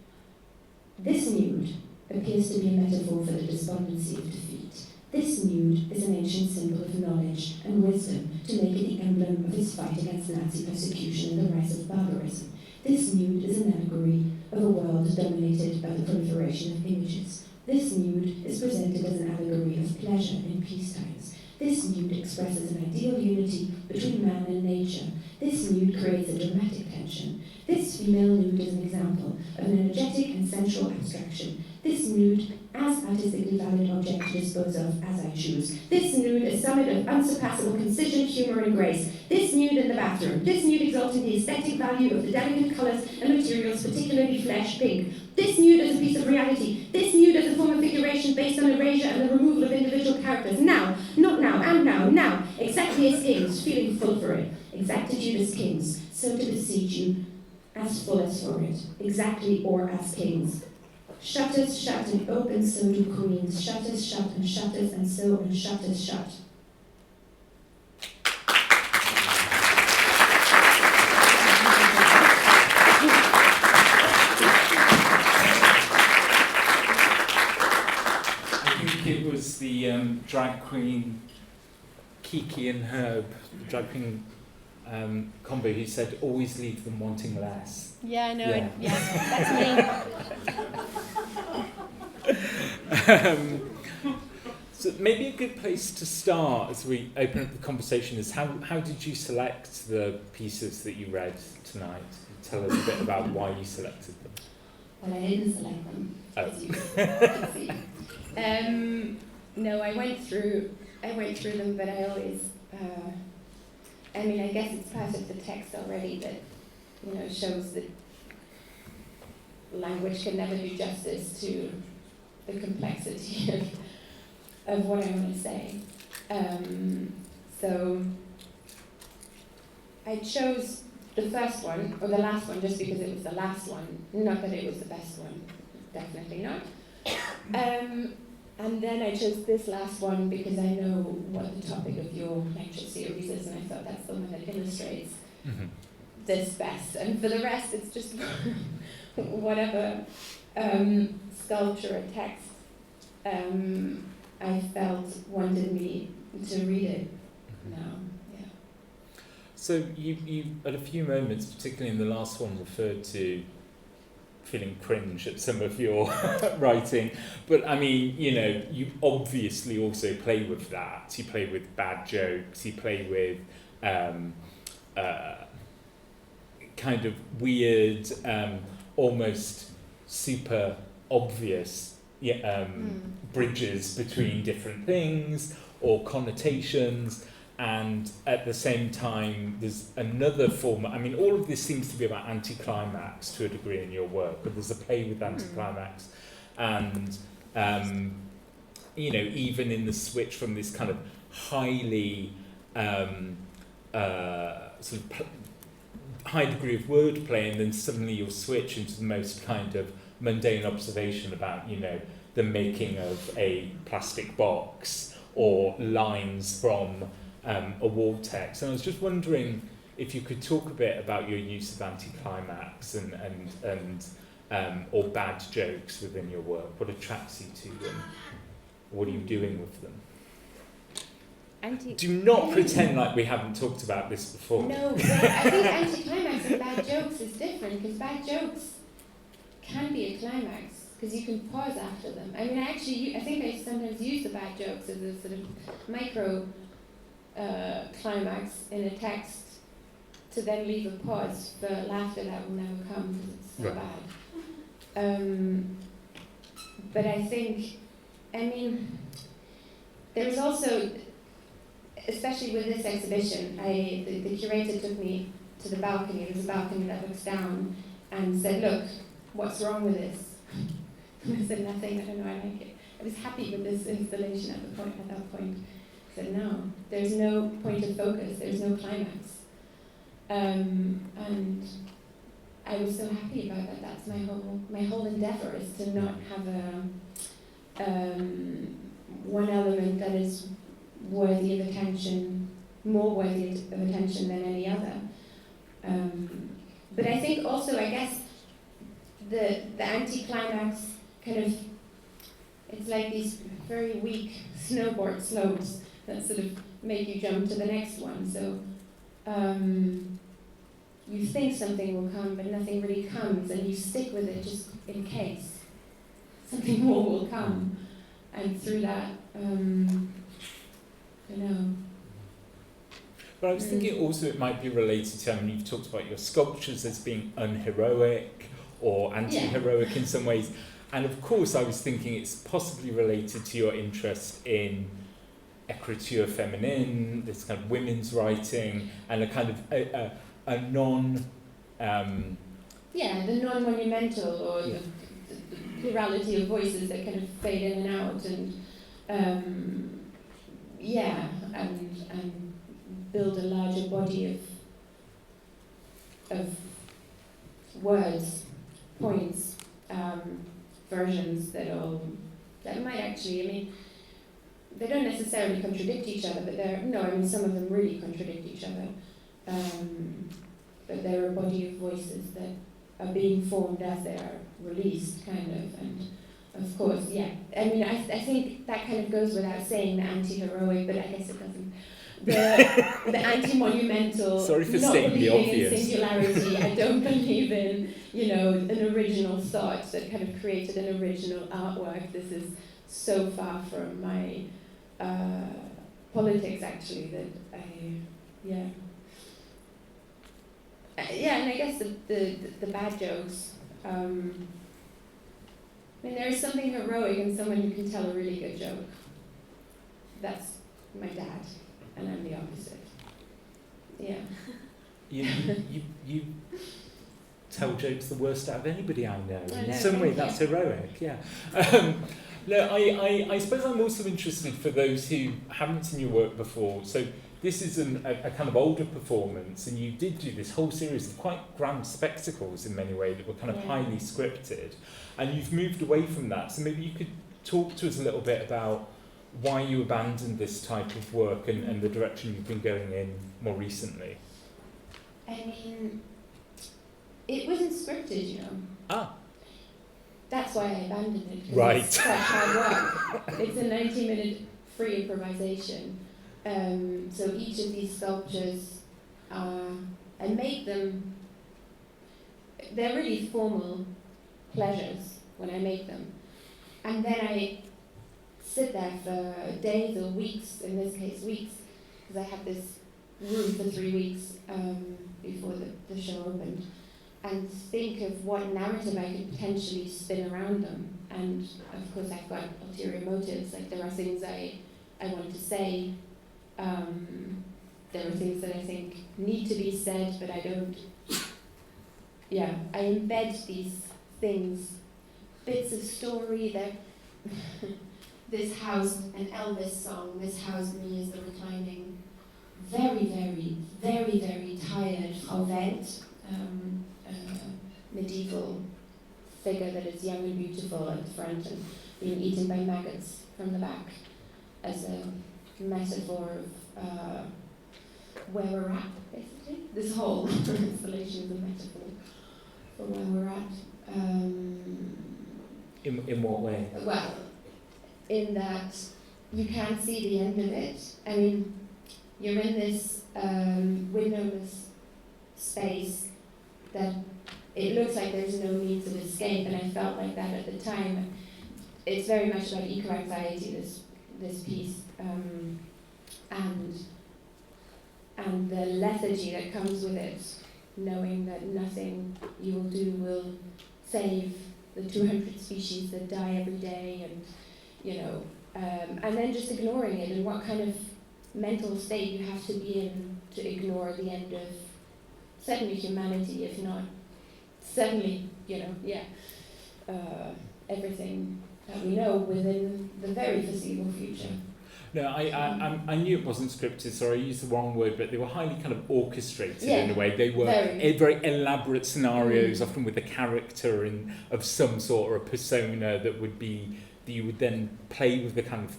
[SPEAKER 3] This nude appears to be a metaphor for the despondency of defeat. This nude is an ancient symbol of knowledge and wisdom to make it the emblem of his fight against Nazi persecution and the rise of barbarism. This nude is an allegory of a world dominated by the proliferation of images. This nude is presented as an allegory of pleasure in peacetimes. This nude expresses an ideal unity between man and nature. This nude creates a dramatic tension. This female nude is an example of an energetic and sensual abstraction. This nude as artistically valid object to dispose of as I choose. This nude a summit of unsurpassable concision, humour and grace. This nude in the bathroom. This nude exalting the aesthetic value of the delicate colours and materials, particularly flesh pink. This nude as a piece of reality. This nude as a form of figuration based on erasure and the removal of individual characters. Now, not now, and now, now. Exactly as kings, feeling full for it. Exactitude as kings. So to beseech you, as full as for it. Exactly or as kings. Shutters shut and open, so do queens. Shutters shut and shutters and so and shutters shut.
[SPEAKER 1] I think it was the drag queen Kiki and Herb, the drag queen combo, who said always leave them wanting less.
[SPEAKER 3] Yeah, I know.
[SPEAKER 1] Yeah.
[SPEAKER 3] Yeah, that's me.
[SPEAKER 1] So maybe a good place to start as we open up the conversation is how did you select the pieces that you read tonight? Tell us a bit about why you selected them.
[SPEAKER 3] Well, I didn't select them, as you can see. No, I went through them, but I always, I guess it's part of the text already that, shows that language can never do justice to the complexity of what I want to say. So I chose the first one, or the last one, just because it was the last one. Not that it was the best one, definitely not. And then I chose this last one because I know what the topic of your lecture series is, and I thought that's the one that illustrates this best, and for the rest it's just whatever sculpture or text I felt wanted me to read it now. Yeah.
[SPEAKER 1] So you at a few moments, particularly in the last one, referred to feeling cringe at some of your writing, but I mean, you know, you obviously also play with that. You play with bad jokes, you play with kind of weird, almost super obvious bridges between different things or connotations, and at the same time there's another form. I mean, all of this seems to be about anticlimax to a degree in your work, but there's a play with anticlimax, and you know, even in the switch from this kind of highly sort of high degree of wordplay, and then suddenly you'll switch into the most kind of mundane observation about, you know, the making of a plastic box or lines from a wall text. And I was just wondering if you could talk a bit about your use of anticlimax and or bad jokes within your work. What attracts you to them? What are you doing with them? Do not pretend like we haven't talked about this before.
[SPEAKER 3] No, but I think anticlimax and bad jokes is different, because bad jokes can be a climax, because you can pause after them. I mean, I think I sometimes use the bad jokes as a sort of micro climax in a text to then leave a pause for laughter that will never come because it's so bad. But I think, I mean, there's also, especially with this exhibition, the curator took me to the balcony. There's a balcony that looks down, and said, "Look, what's wrong with this?" I said, "Nothing, I don't know, I like it." I was happy with this installation at that point. I said, "No, there's no point of focus, there's no climax." And I was so happy about that. That's my whole endeavour, is to not have one element that is worthy of attention, more worthy of attention than any other. But I think also, I guess, the anticlimax kind of, it's like these very weak snowboard slopes that sort of make you jump to the next one. So you think something will come, but nothing really comes, and you stick with it just in case something more will come. And through that, I know.
[SPEAKER 1] But I was thinking also it might be related to, I mean, you've talked about your sculptures as being unheroic or anti-heroic in some ways. And of course I was thinking it's possibly related to your interest in ecriture féminine, this kind of women's writing, and a kind of a non...
[SPEAKER 3] the non-monumental, or the plurality of voices that kind of fade in and out, and and build a larger body of words, points, versions that might actually, I mean, they don't necessarily contradict each other, but some of them really contradict each other. But they're a body of voices that are being formed as they are released, kind of. And of course, I mean, I think that kind of goes without saying, the anti-heroic, but I guess it doesn't. The anti-monumental,
[SPEAKER 1] sorry for
[SPEAKER 3] not
[SPEAKER 1] stating the
[SPEAKER 3] believing
[SPEAKER 1] obvious.
[SPEAKER 3] in singularity. I don't believe in, an original thought that kind of created an original artwork. This is so far from my politics, actually, that and I guess the bad jokes. I mean, there is something heroic in someone who can tell a really good joke. That's my dad, and I'm the opposite. Yeah.
[SPEAKER 1] You tell jokes the worst out of anybody I know.
[SPEAKER 3] I
[SPEAKER 1] In
[SPEAKER 3] know,
[SPEAKER 1] some way,
[SPEAKER 3] thank
[SPEAKER 1] that's
[SPEAKER 3] you.
[SPEAKER 1] heroic. Yeah. No, I suppose I'm also interested, for those who haven't seen your work before. So this is a kind of older performance, and you did do this whole series of quite grand spectacles in many ways that were kind of highly scripted, and you've moved away from that. So maybe you could talk to us a little bit about why you abandoned this type of work and the direction you've been going in more recently.
[SPEAKER 3] I mean, It wasn't scripted, you know.
[SPEAKER 1] Ah.
[SPEAKER 3] That's why I abandoned it. 'Cause
[SPEAKER 1] Right.
[SPEAKER 3] It's such hard work. It's a 90-minute free improvisation. So each of these sculptures, I made them, they're really formal pleasures when I make them. And then I sit there for days or weeks, in this case weeks, because I had this room for 3 weeks before the show opened, and think of what narrative I could potentially spin around them. And of course I've got ulterior motives, like there are things I want to say, there are things that I think need to be said, but I don't. Yeah, I embed these things, bits of story that this housed an Elvis song, this housed me as the reclining, very, very, very, very tired Frau Welt, medieval figure that is young and beautiful at the front and being eaten by maggots from the back, as a metaphor of where we're at, basically. This whole installation is a metaphor for where we're at.
[SPEAKER 1] In what way?
[SPEAKER 3] Well, in that you can't see the end of it. I mean, you're in this windowless space that it looks like there's no means of escape, and I felt like that at the time. It's very much about eco-anxiety, this piece, and the lethargy that comes with it, knowing that nothing you will do will save the 200 species that die every day, and and then just ignoring it, and what kind of mental state you have to be in to ignore the end of certainly humanity, if not suddenly, everything that we know within the very foreseeable future.
[SPEAKER 1] No, I knew it wasn't scripted, so I used the wrong word, but they were highly kind of orchestrated in a way. They were very elaborate scenarios, often with a character of some sort or a persona that you would then play with the kind of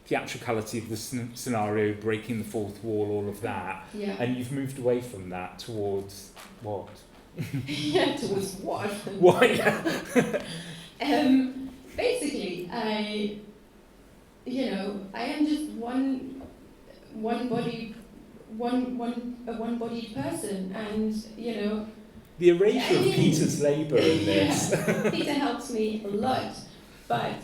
[SPEAKER 1] theatricality of the scenario, breaking the fourth wall, all of that.
[SPEAKER 3] Yeah.
[SPEAKER 1] And you've moved away from that towards what?
[SPEAKER 3] Yeah, towards what?
[SPEAKER 1] What? Yeah.
[SPEAKER 3] Basically, I am just a one-bodied person, and
[SPEAKER 1] the erasure of Peter's labour in this.
[SPEAKER 3] Peter helps me a lot, but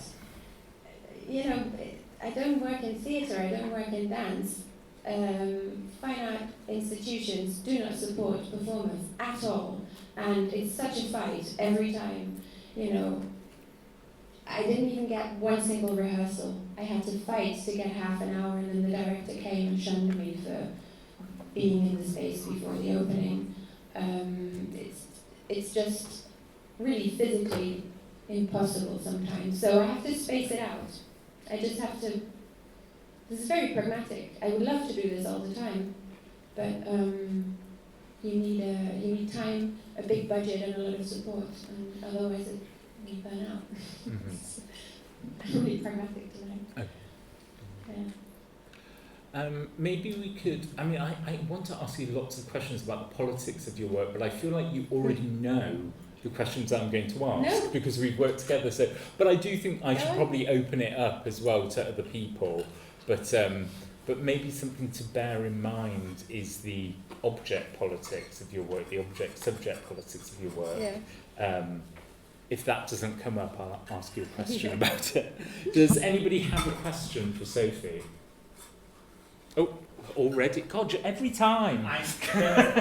[SPEAKER 3] I don't work in theatre, I don't work in dance. Fine art institutions do not support performers at all, and it's such a fight every time. I didn't even get one single rehearsal. I had to fight to get half an hour, and then the director came and shunned me for being in the space before the opening. It's just really physically impossible sometimes. So I have to space it out. I just have to. This is very pragmatic. I would love to do this all the time, but you need time, a big budget, and a lot of support, and otherwise you burn out. I'm really pragmatic tonight.
[SPEAKER 1] Okay.
[SPEAKER 3] Yeah.
[SPEAKER 1] Maybe we could. I mean, I want to ask you lots of questions about the politics of your work, but I feel like you already know the questions I'm going to ask because we've worked together. So, but I do think I should probably open it up as well to other people. But maybe something to bear in mind is the object politics of your work, the object-subject politics of your work.
[SPEAKER 3] Yeah.
[SPEAKER 1] If that doesn't come up, I'll ask you a question about it. Does anybody have a question for Sophie? Oh, already? God, every time.
[SPEAKER 2] I'm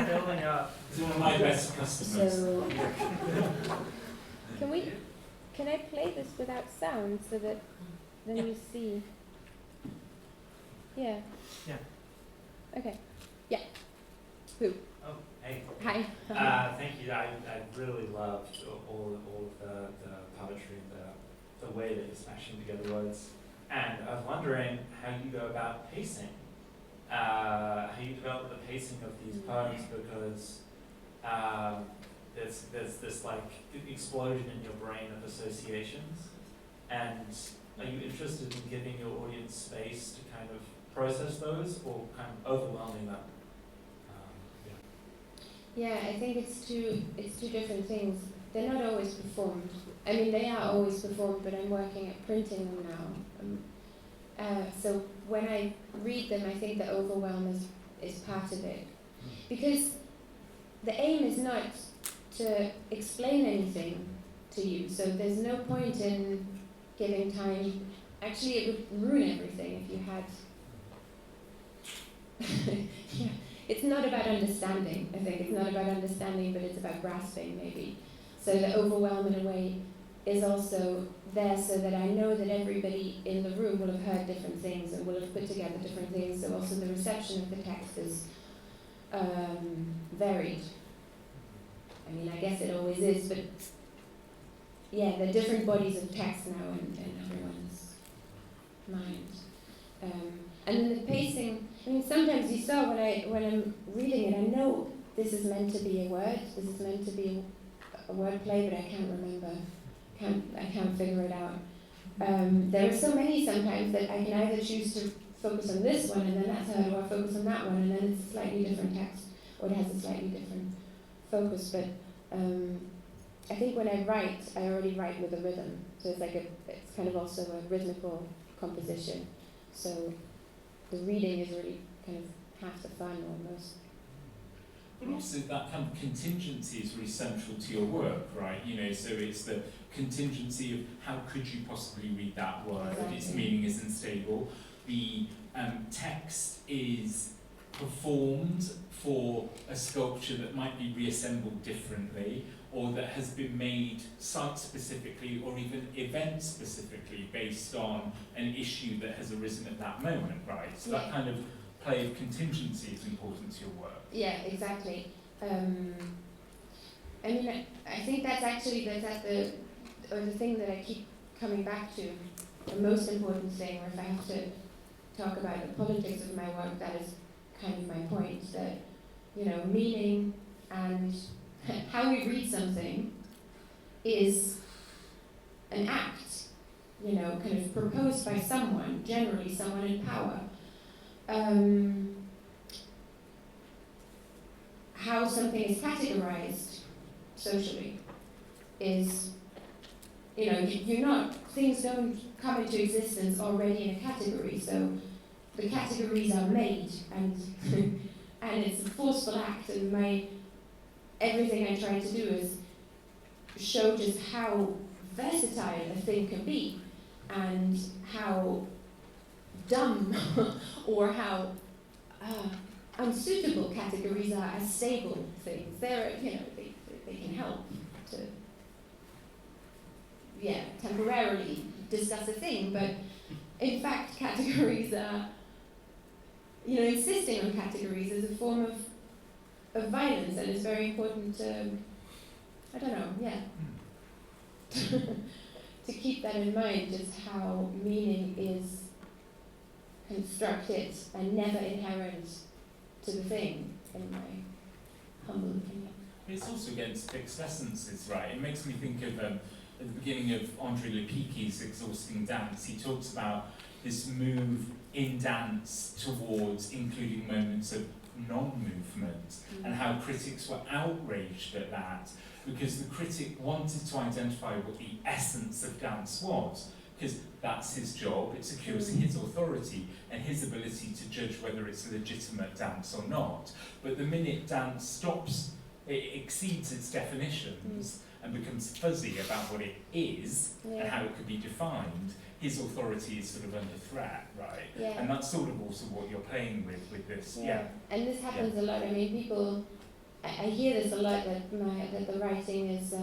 [SPEAKER 2] building up.
[SPEAKER 1] It's one of my best customers.
[SPEAKER 3] So, can I play this without sound so that then you see? Yeah.
[SPEAKER 2] Yeah.
[SPEAKER 3] Okay. Yeah. Who?
[SPEAKER 2] Oh, hey.
[SPEAKER 3] Hi.
[SPEAKER 2] Thank you. I really loved all of the poetry and the way that you're smashing together words. And I was wondering how you go about pacing. How you develop the pacing of these poems, because there's this like explosion in your brain of associations. And are you interested in giving your audience space to kind of process those, or kind of overwhelming them?
[SPEAKER 3] Yeah, I think it's two different things. They're not always performed. I mean, they are always performed, but I'm working at printing them now. So when I read them, I think the overwhelm is part of it. Because the aim is not to explain anything to you, so there's no point in giving time. Actually, it would ruin everything if you had... yeah. It's not about understanding, I think. It's not about understanding, but it's about grasping, maybe. So the overwhelm, in a way, is also there so that I know that everybody in the room will have heard different things and will have put together different things, so also the reception of the text is varied. I mean, I guess it always is, but yeah, there are different bodies of text now in everyone's mind. And then the pacing, I mean, sometimes you saw when I'm reading it, I know this is meant to be a word, this is meant to be a word play, but I can't remember, I can't figure it out. There are so many sometimes that I can either choose to focus on this one and then that's how, or focus on that one and then it's a slightly different text, or it has a slightly different focus. But I think when I write, I already write with a rhythm, so it's like it's kind of also a rhythmical composition. So the reading is really kind of half the fun almost.
[SPEAKER 4] But also that kind of contingency is really central to your work, right? You know, so it's the contingency of how could you possibly read that word,
[SPEAKER 3] Exactly.
[SPEAKER 4] Its meaning isn't stable. The text is performed for a sculpture that might be reassembled differently, or that has been made site-specifically or even event-specifically based on an issue that has arisen at that moment, right? So that kind of play of contingency is important to your work.
[SPEAKER 3] Yeah, exactly. I mean, I think that's at the thing that I keep coming back to, the most important thing, or if I have to talk about the politics of my work, that is kind of my point, that, you know, meaning and how we read something is an act, you know, kind of proposed by someone, generally someone in power. How something is categorized socially is, you know, things don't come into existence already in a category, so the categories are made, and it's a forceful act, and everything I try to do is show just how versatile a thing can be, and how dumb or how unsuitable categories are as stable things. They're, you know, they can help to, temporarily discuss a thing, but in fact categories are, you know, insisting on categories is a form of violence, and it's very important to, I don't know, to keep that in mind, just how meaning is constructed and never inherent to the thing, in my humble opinion.
[SPEAKER 4] It's also against fixed essences, right? It makes me think of, at the beginning of Andre Lepike's Exhausting Dance, he talks about this move in dance towards including moments of non-movement, and how critics were outraged at that, because the critic wanted to identify what the essence of dance was, because that's his job, it secures his authority and his ability to judge whether it's a legitimate dance or not. But the minute dance stops, it exceeds its definitions and becomes fuzzy about what it is and how it could be defined, his authority is sort of under threat, right?
[SPEAKER 3] Yeah.
[SPEAKER 4] And that's sort of also what you're playing with this.
[SPEAKER 3] And this happens a lot. I mean, people, I hear this a lot, that the writing is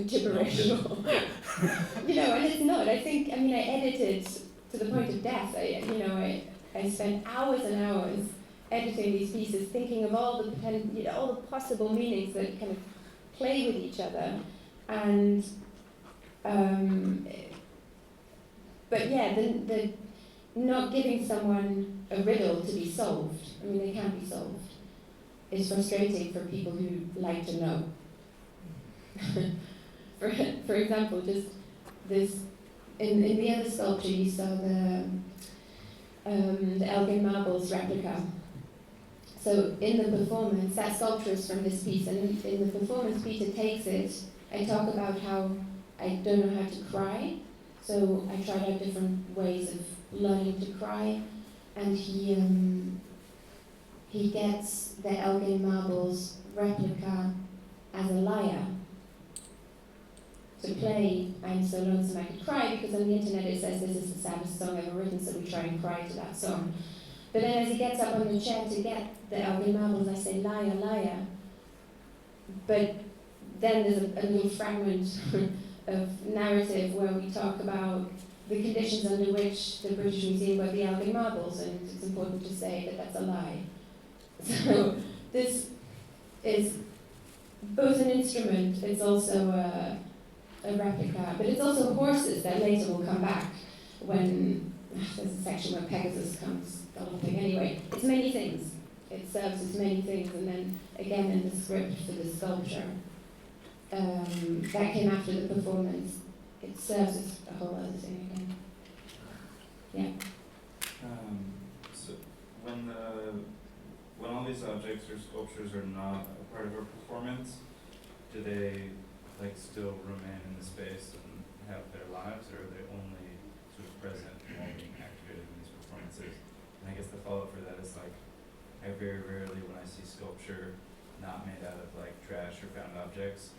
[SPEAKER 3] gibberish. You know, and it's not. I think, I mean, I edited to the point of death. I spent hours and hours editing these pieces, thinking of all the possible meanings that kind of play with each other, and but yeah, the not giving someone a riddle to be solved. I mean, they can't be solved. It's frustrating for people who like to know. For example, just this in the other sculpture, you saw the Elgin Marbles replica. So in the performance, that sculpture is from this piece, and in the performance, Peter takes it. I talk about how I don't know how to cry, so I tried out different ways of learning to cry, and he gets the Elgin Marbles replica as a lyre to play I'm So Lonesome I Could Cry, because on the internet it says this is the saddest song ever written, so we try and cry to that song. But then as he gets up on the chair to get the Elgin Marbles, I say, liar, liar. But then there's a little fragment of narrative where we talk about the conditions under which the British Museum got the Elgin Marbles, and it's important to say that that's a lie. So this is both an instrument, it's also a replica, but it's also horses that later will come back when there's a section where Pegasus comes galloping. Anyway, it's many things. It serves as many things, and then again in the script for the sculpture, that came after the performance. It serves as a whole other thing again. Yeah.
[SPEAKER 5] So when all these objects or sculptures are not a part of a performance, do they like still remain in the space and have their lives, or are they only sort of present while being activated in these performances? And I guess the follow-up for that is like, I very rarely, when I see sculpture not made out of like trash or found objects,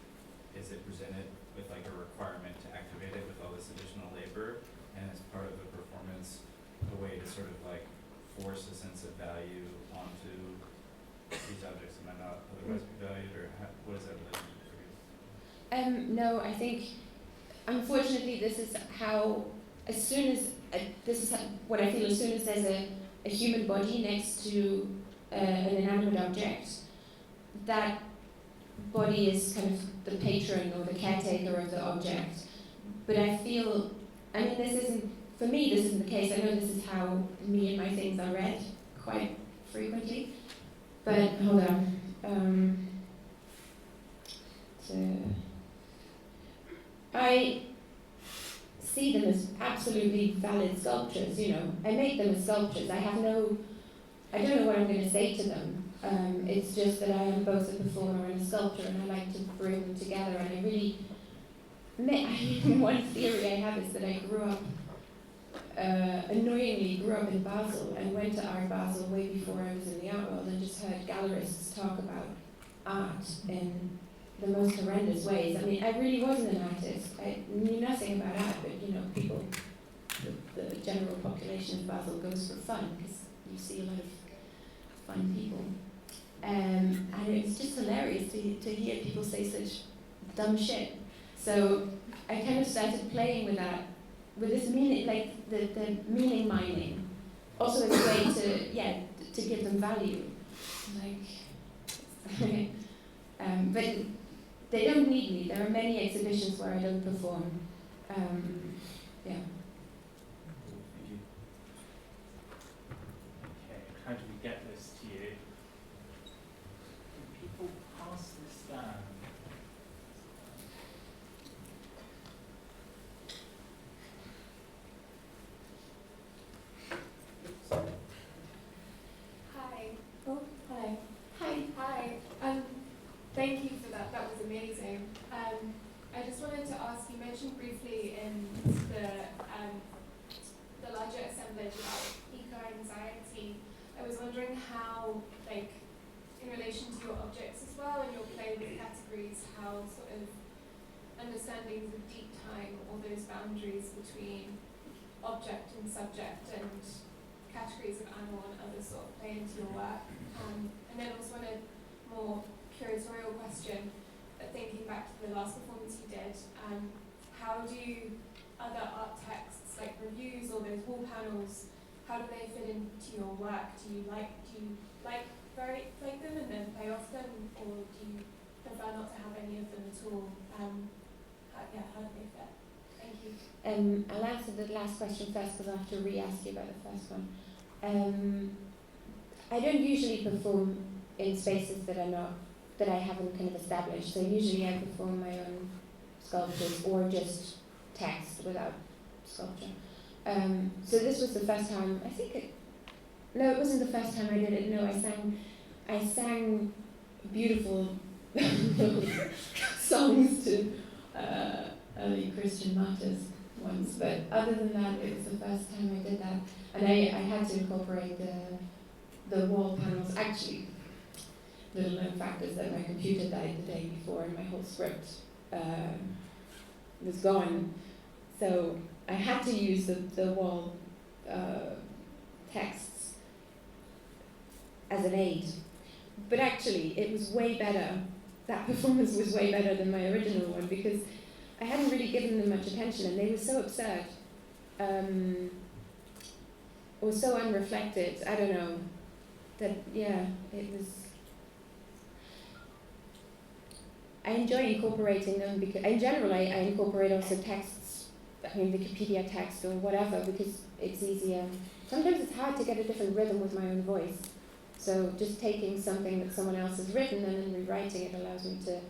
[SPEAKER 5] is it presented with like a requirement to activate it with all this additional labor, and as part of the performance, a way to sort of like force a sense of value onto these objects that might not otherwise be valued, or what is that relationship for you?
[SPEAKER 3] No, I think, unfortunately, this is how, as soon as, this is how, what I feel, as soon as there's a human body next to an inanimate object, that body is kind of the patron or the caretaker of the object. But I feel, I mean, this isn't, for me, this isn't the case. I know this is how me and my things are read quite frequently. But, hold on. I see them as absolutely valid sculptures, you know. I make them as sculptures. I don't know what I'm going to say to them. It's just that I am both a performer and a sculptor, and I like to bring them together. And I really, one theory I have is that I annoyingly grew up in Basel and went to Art Basel way before I was in the art world, and just heard gallerists talk about art in the most horrendous ways. I mean, I really wasn't an artist. I knew nothing about art, but you know, people, the general population of Basel goes for fun, because you see a lot of fun people. And it was just hilarious to hear people say such dumb shit. So I kind of started playing with that, with this meaning, like the meaning mining, also as a way to give them value. Like, but they don't need me. There are many exhibitions where I don't perform. Yeah.
[SPEAKER 5] Thank you.
[SPEAKER 4] Okay, how do we get this to you? Can people pass this down?
[SPEAKER 6] Hi.
[SPEAKER 3] Oh, hi.
[SPEAKER 6] Hi. Thank you for that. That was amazing. I just wanted to ask, you mentioned briefly in the larger assemblage about eco-anxiety. I was wondering how, like, in relation to your objects as well and your play with categories, how sort of understandings of deep time or those boundaries between object and subject and categories of animal and others sort of play into your work. And then also on a more curatorial question, thinking back to the last performance you did, how do other art texts like reviews or those wall panels, how do they fit into your work? Do you like them and then play off them, or do you prefer not to have any of them at all? How do they fit? Thank you.
[SPEAKER 3] I'll answer the last question first, because I have to re-ask you about the first one. I don't usually perform in spaces that I haven't kind of established. So usually I perform my own sculptures or just text without sculpture. So this was the first time, it wasn't the first time I did it. No, I sang I sang beautiful songs to early Christian martyrs once, but other than that, it was the first time I did that, and I had to incorporate the wall panels. Actually, little known fact is that my computer died the day before, and my whole script was gone, so I had to use the wall texts as an aid. But actually, it was way better. That performance was way better than my original one, because I hadn't really given them much attention, and they were so absurd, or so unreflected. I don't know. That it was. I enjoy incorporating them because, in general, I incorporate also texts. I mean, Wikipedia text or whatever, because it's easier. Sometimes it's hard to get a different rhythm with my own voice. So just taking something that someone else has written and then rewriting it allows me to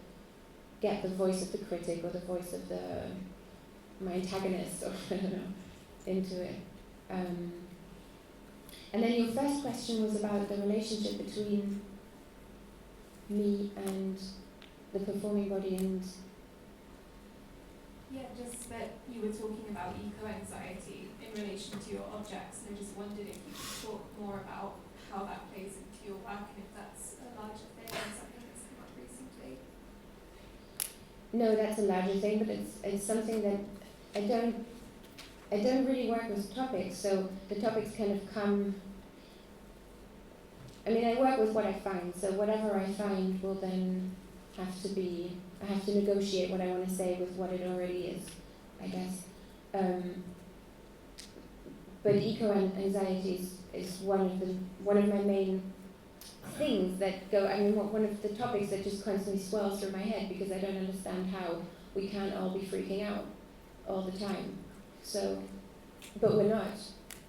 [SPEAKER 3] get the voice of the critic or the voice of my antagonist, or I don't know, into it. And then your first question was about the relationship between me and the performing body and...
[SPEAKER 6] Yeah, just that you were talking about eco-anxiety in relation to your objects, and I just wondered if you could talk more about how that plays into your work, and if that's a larger thing or something that's come up recently.
[SPEAKER 3] No, that's a larger thing, but it's something that I don't really work with topics, so the topics kind of come... I mean, I work with what I find, so whatever I find will then have to be... I have to negotiate what I want to say with what it already is, I guess. But eco-anxiety is one of my main things that go... I mean, one of the topics that just constantly swirls through my head, because I don't understand how we can't all be freaking out all the time. So, but we're not.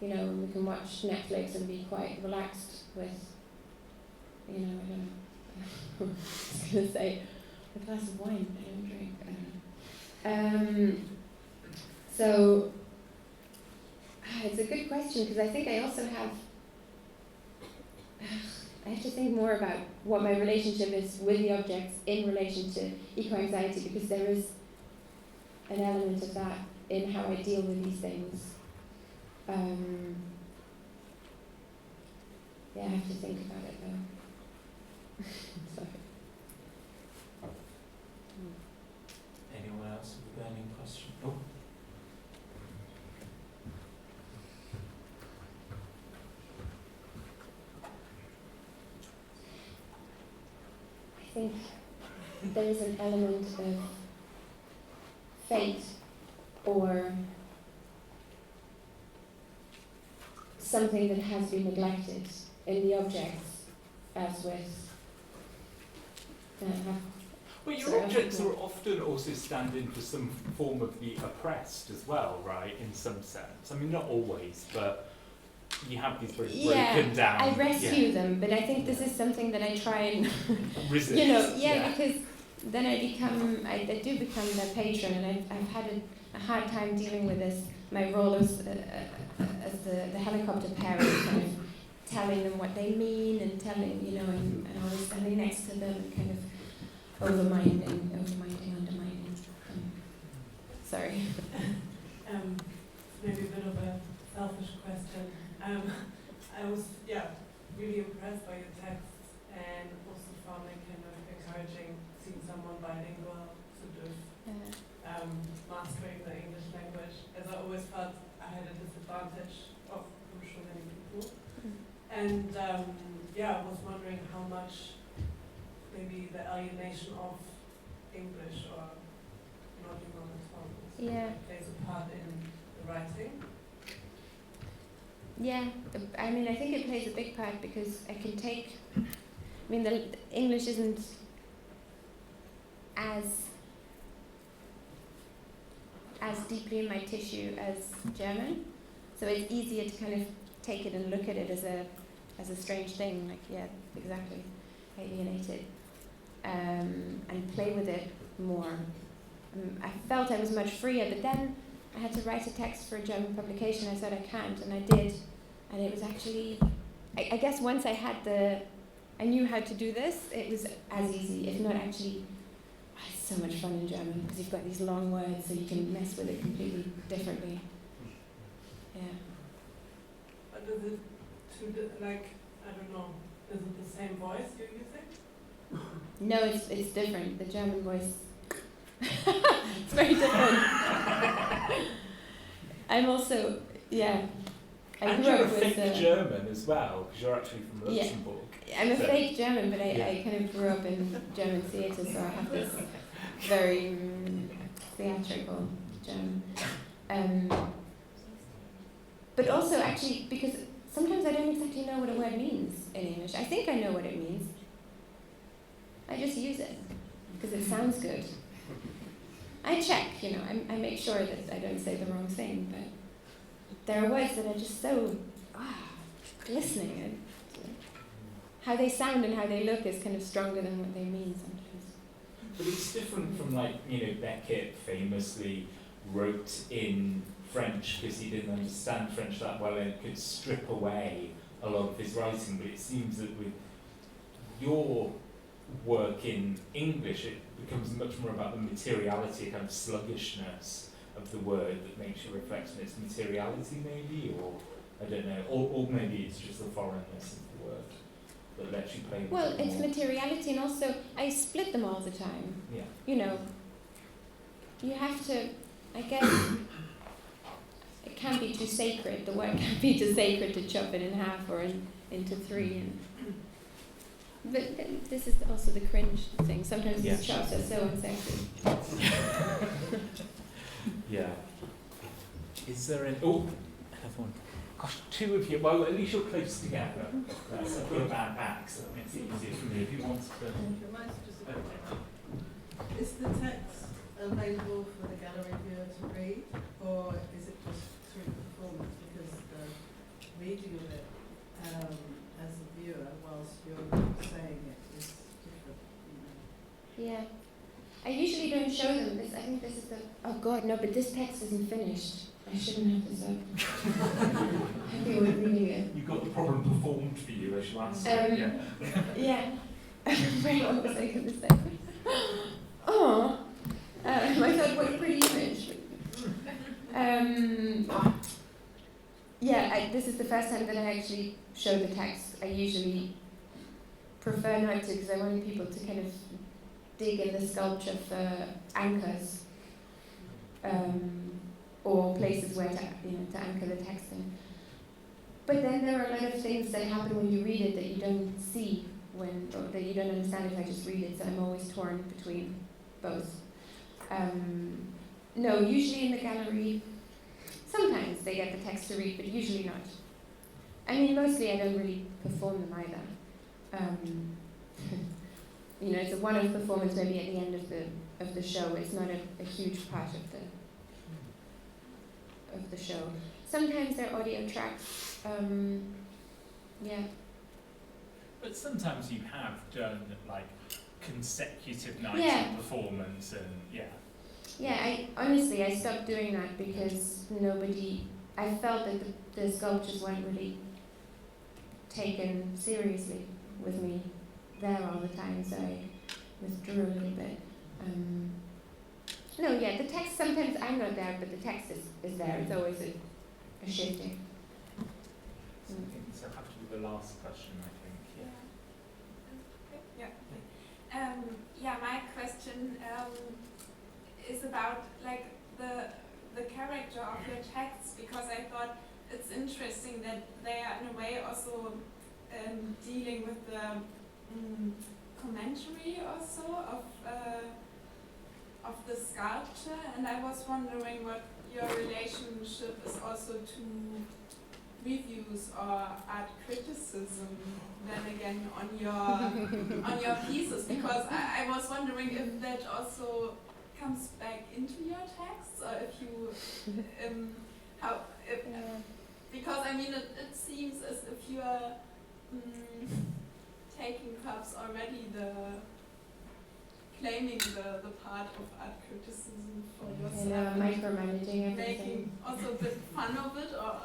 [SPEAKER 3] You know, we can watch Netflix and be quite relaxed with, you know, I don't know. I was going to say a glass of wine, I don't drink. So, it's a good question, because I think I also have... I have to think more about what my relationship is with the objects in relation to eco-anxiety, because there is an element of that in how I deal with these things. Yeah, I have to think about it though. Sorry.
[SPEAKER 2] Anyone else with a burning question? Oh.
[SPEAKER 3] I think there is an element of fate or something that has been neglected in the objects, as with
[SPEAKER 4] well, your objects are often also standing for some form of the oppressed as well, right, in some sense. I mean, not always, but you have these very broken down...
[SPEAKER 3] I rescue them, but I think this is something that I try and...
[SPEAKER 4] resist.
[SPEAKER 3] You know, because then I do become their patron, and I've had a hard time dealing with this. My role as the helicopter parent, kind of telling them what they mean and telling, you know, and always standing next to them and kind of undermining. Sorry.
[SPEAKER 7] Maybe a bit of a selfish question. I was, really impressed by your texts, and also found it kind of encouraging seeing someone bilingual sort of mastering the English language, as I always felt I had a disadvantage of so many people. And I was wondering how much maybe the alienation of English or not tongues plays a part in the writing.
[SPEAKER 3] Yeah, I mean, I think it plays a big part, because I can take... I mean, the English isn't as deeply in my tissue as German, so it's easier to kind of take it and look at it as a strange thing, like, exactly, alienated, and play with it more. I felt I was much freer, but then I had to write a text for a German publication. I said I can't, and I did, and it was actually, I guess once I had the I knew how to do this, it was as easy, if not actually. It's so much fun in German because you've got these long words, so you can mess with it completely differently. Yeah.
[SPEAKER 7] But is it like, I don't know, is it the same voice you're using?
[SPEAKER 3] No, it's different. The German voice. It's very different. I'm also, yeah.
[SPEAKER 1] And
[SPEAKER 3] grew
[SPEAKER 1] you're a
[SPEAKER 3] up with
[SPEAKER 1] fake German as well, because you're actually from
[SPEAKER 3] Yeah.
[SPEAKER 1] Luxembourg.
[SPEAKER 3] I'm a
[SPEAKER 1] So-
[SPEAKER 3] fake German, but
[SPEAKER 1] Yeah.
[SPEAKER 3] I kind of grew up in German theatre, so I have this very theatrical German. But also, actually, because sometimes I don't exactly know what a word means in English. I think I know what it means. I just use it because it sounds good. I check, I make sure that I don't say the wrong thing, but there are words that are just so glistening. And how they sound and how they look is kind of stronger than what they mean sometimes.
[SPEAKER 1] But it's different from Beckett famously wrote in French because he didn't understand French that well and could strip away a lot of his writing. But it seems that with your work in English, it becomes much more about the materiality, kind of sluggishness of the word that makes you reflect on its materiality, maybe, or I don't know, or maybe it's just the foreignness of the word that lets you play with
[SPEAKER 3] Well,
[SPEAKER 1] it
[SPEAKER 3] it's
[SPEAKER 1] more.
[SPEAKER 3] materiality, and also I split them all the time.
[SPEAKER 1] Yeah.
[SPEAKER 3] You have to, I guess, it can't be too sacred. The word can't be too sacred to chop it in half or into three. But this is also the cringe thing. Sometimes
[SPEAKER 1] Yeah.
[SPEAKER 3] these chops are so unsexy.
[SPEAKER 1] Yeah. Is there an... Oh, another one. Gosh, two of you. Well, at least you're close together. That's a bit bad back, so that makes it easier for me. If you want to...
[SPEAKER 8] Is the text available for the gallery viewer to read, or is it just through the performance? Because the reading of it as a viewer, whilst you're saying it, is different.
[SPEAKER 3] Yeah. I usually don't show them this. I think this is the... Oh, God, no, but this text isn't finished. I shouldn't have this up. Happy with reading it.
[SPEAKER 1] You've got the problem performed for you, as you answer.
[SPEAKER 3] Yeah. Right, what was I going to say? Oh, I thought, what a pretty image. This is the first time that I actually show the text. I usually prefer not to because I want people to kind of dig in the sculpture for anchors or places where to anchor the text in. But then there are a lot of things that happen when you read it that you don't see or that you don't understand if I just read it, so I'm always torn between both. No, usually in the gallery, sometimes they get the text to read, but usually not. I mean, mostly I don't really perform them either. It's a one-off performance maybe at the end of the show. It's not a huge part of the show. Sometimes they're audio tracks.
[SPEAKER 4] But sometimes you have done consecutive nights of performance and
[SPEAKER 3] I stopped doing that because I felt that the sculptures weren't really taken seriously with me there all the time, so I withdrew a little bit. The text, sometimes I'm not there, but the text is there. It's always a shifting.
[SPEAKER 4] So I think this will have to be the last question, I think.
[SPEAKER 6] My question is about the character of your texts, because I thought it's interesting that they are in a way also dealing with the commentary also of the sculpture, and I was wondering what your relationship is also to reviews or art criticism then again on your pieces, because I was wondering if that also comes back into your texts, or if you because I mean it seems as if you are taking perhaps already claiming the part of art criticism for yourself,
[SPEAKER 3] Micromanaging everything.
[SPEAKER 6] making also a bit fun of it, or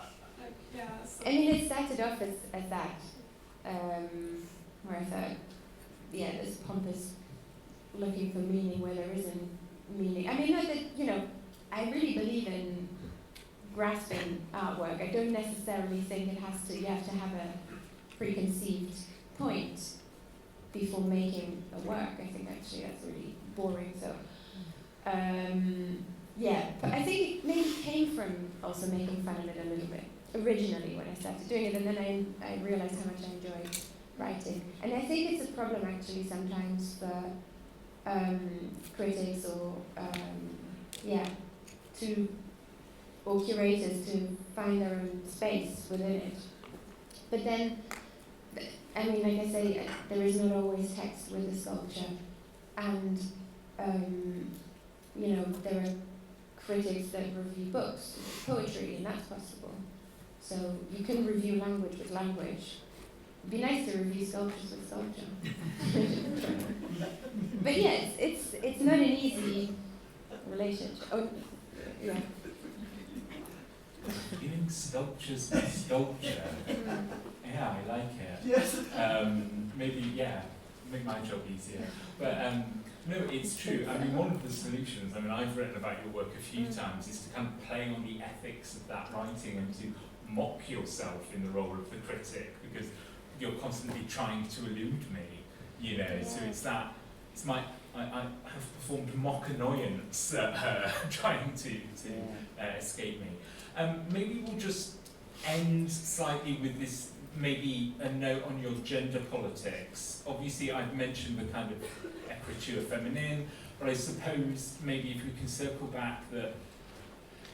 [SPEAKER 6] so.
[SPEAKER 3] I mean, it started off as that. where I thought, yeah, this pompous looking for meaning where there isn't meaning. I mean, not that, you know, I really believe in grasping artwork. I don't necessarily think you have to have a preconceived point before making a work. I think actually that's really boring. So, yeah, but I think it maybe came from also making fun of it a little bit originally when I started doing it, and then I realized how much I enjoyed writing. And I think it's a problem actually sometimes for critics or or curators to find their own space within it. But then, I mean, like I say, there is not always text with the sculpture, and you know, there are critics that review books, poetry, and that's possible. So you can review language with language. It'd be nice to review sculptures with sculpture. But yes, it's not an easy relationship. Oh, yeah.
[SPEAKER 4] Giving sculptures to sculpture. Yeah, I like it.
[SPEAKER 2] Yes.
[SPEAKER 4] Maybe, yeah, make my job easier. But no, it's true. I mean, one of the solutions, I mean, I've written about your work a few times, is to kind of play on the ethics of that writing and to mock yourself in the role of the critic, because you're constantly trying to elude me, you know. Yeah. So I have performed mock annoyance at her trying to escape me. Maybe we'll just end slightly with this, maybe a note on your gender politics. Obviously, I've mentioned the kind of ecriture feminine, but I suppose maybe if we can circle back that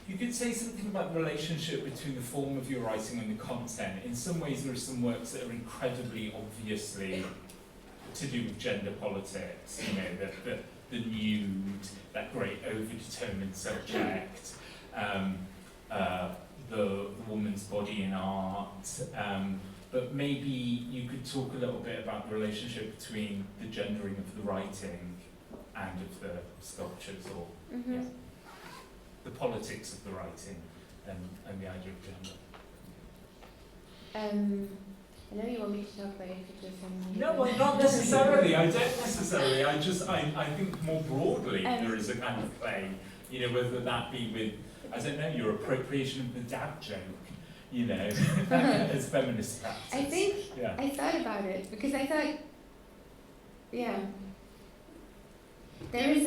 [SPEAKER 4] you could say something about the relationship between the form of your writing and the content. In some ways, there are some works that are incredibly obviously to do with gender politics, you know, the nude, that great overdetermined subject, the woman's body in art, but maybe you could talk a little bit about the relationship between the gendering of the writing and of the sculptures, or the politics of the writing and the idea of gender.
[SPEAKER 3] I know you want me to talk about ecriture feminine.
[SPEAKER 4] No, well, not necessarily. I don't necessarily. I think more broadly there is a kind of play, you know, whether that be with, I don't know, your appropriation of the dad joke, you know, as feminist practice.
[SPEAKER 3] I think I thought about it because I thought, yeah, there is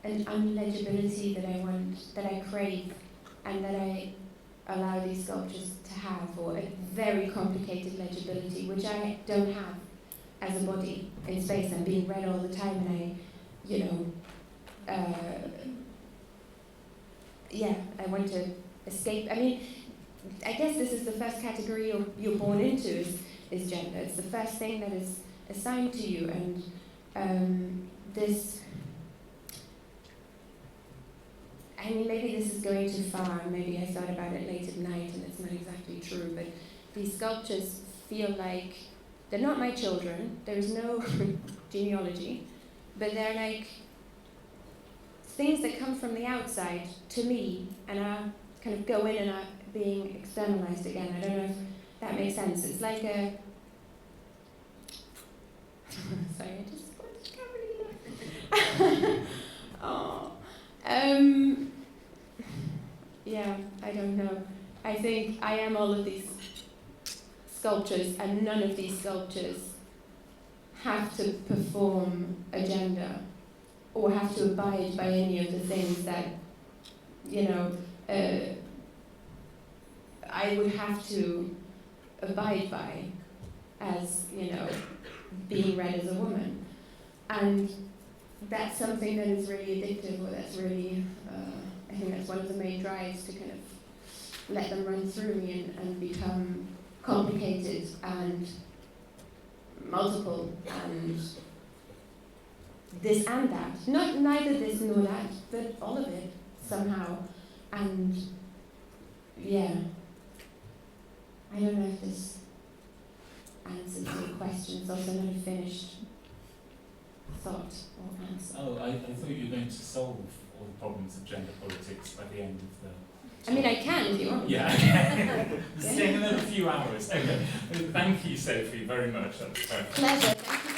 [SPEAKER 3] an unlegibility that I crave, and that I allow these sculptures to have, or a very complicated legibility, which I don't have as a body in space. I'm being read all the time, and I want to escape. I mean, I guess this is the first category you're born into is gender. It's the first thing that is assigned to you, and this. I mean, maybe this is going too far, and maybe I thought about it late at night and it's not exactly true, but these sculptures feel like they're not my children. There's no genealogy, but they're like things that come from the outside to me and are kind of go in and are being externalized again. I don't know if that makes sense. It's like a... Sorry, I just can't really look. Oh. Yeah, I don't know. I think I am all of these sculptures, and none of these sculptures have to perform a gender or have to abide by any of the things that, you know, I would have to abide by as, you know, being read as a woman. And that's something that is really addictive, or that's really, I think that's one of the main drives, to kind of let them run through me and become complicated and multiple and this and that. Neither this nor that, but all of it somehow. And yeah, I don't know if this answers your question. It's also not a finished thought or answer.
[SPEAKER 4] Oh, I thought you were going to solve all the problems of gender politics by the end of the
[SPEAKER 3] I mean, I can if you want.
[SPEAKER 4] yeah. Staying another few hours. Okay. Thank you, Sophie, very much. That's perfect.
[SPEAKER 3] Pleasure. Thank you.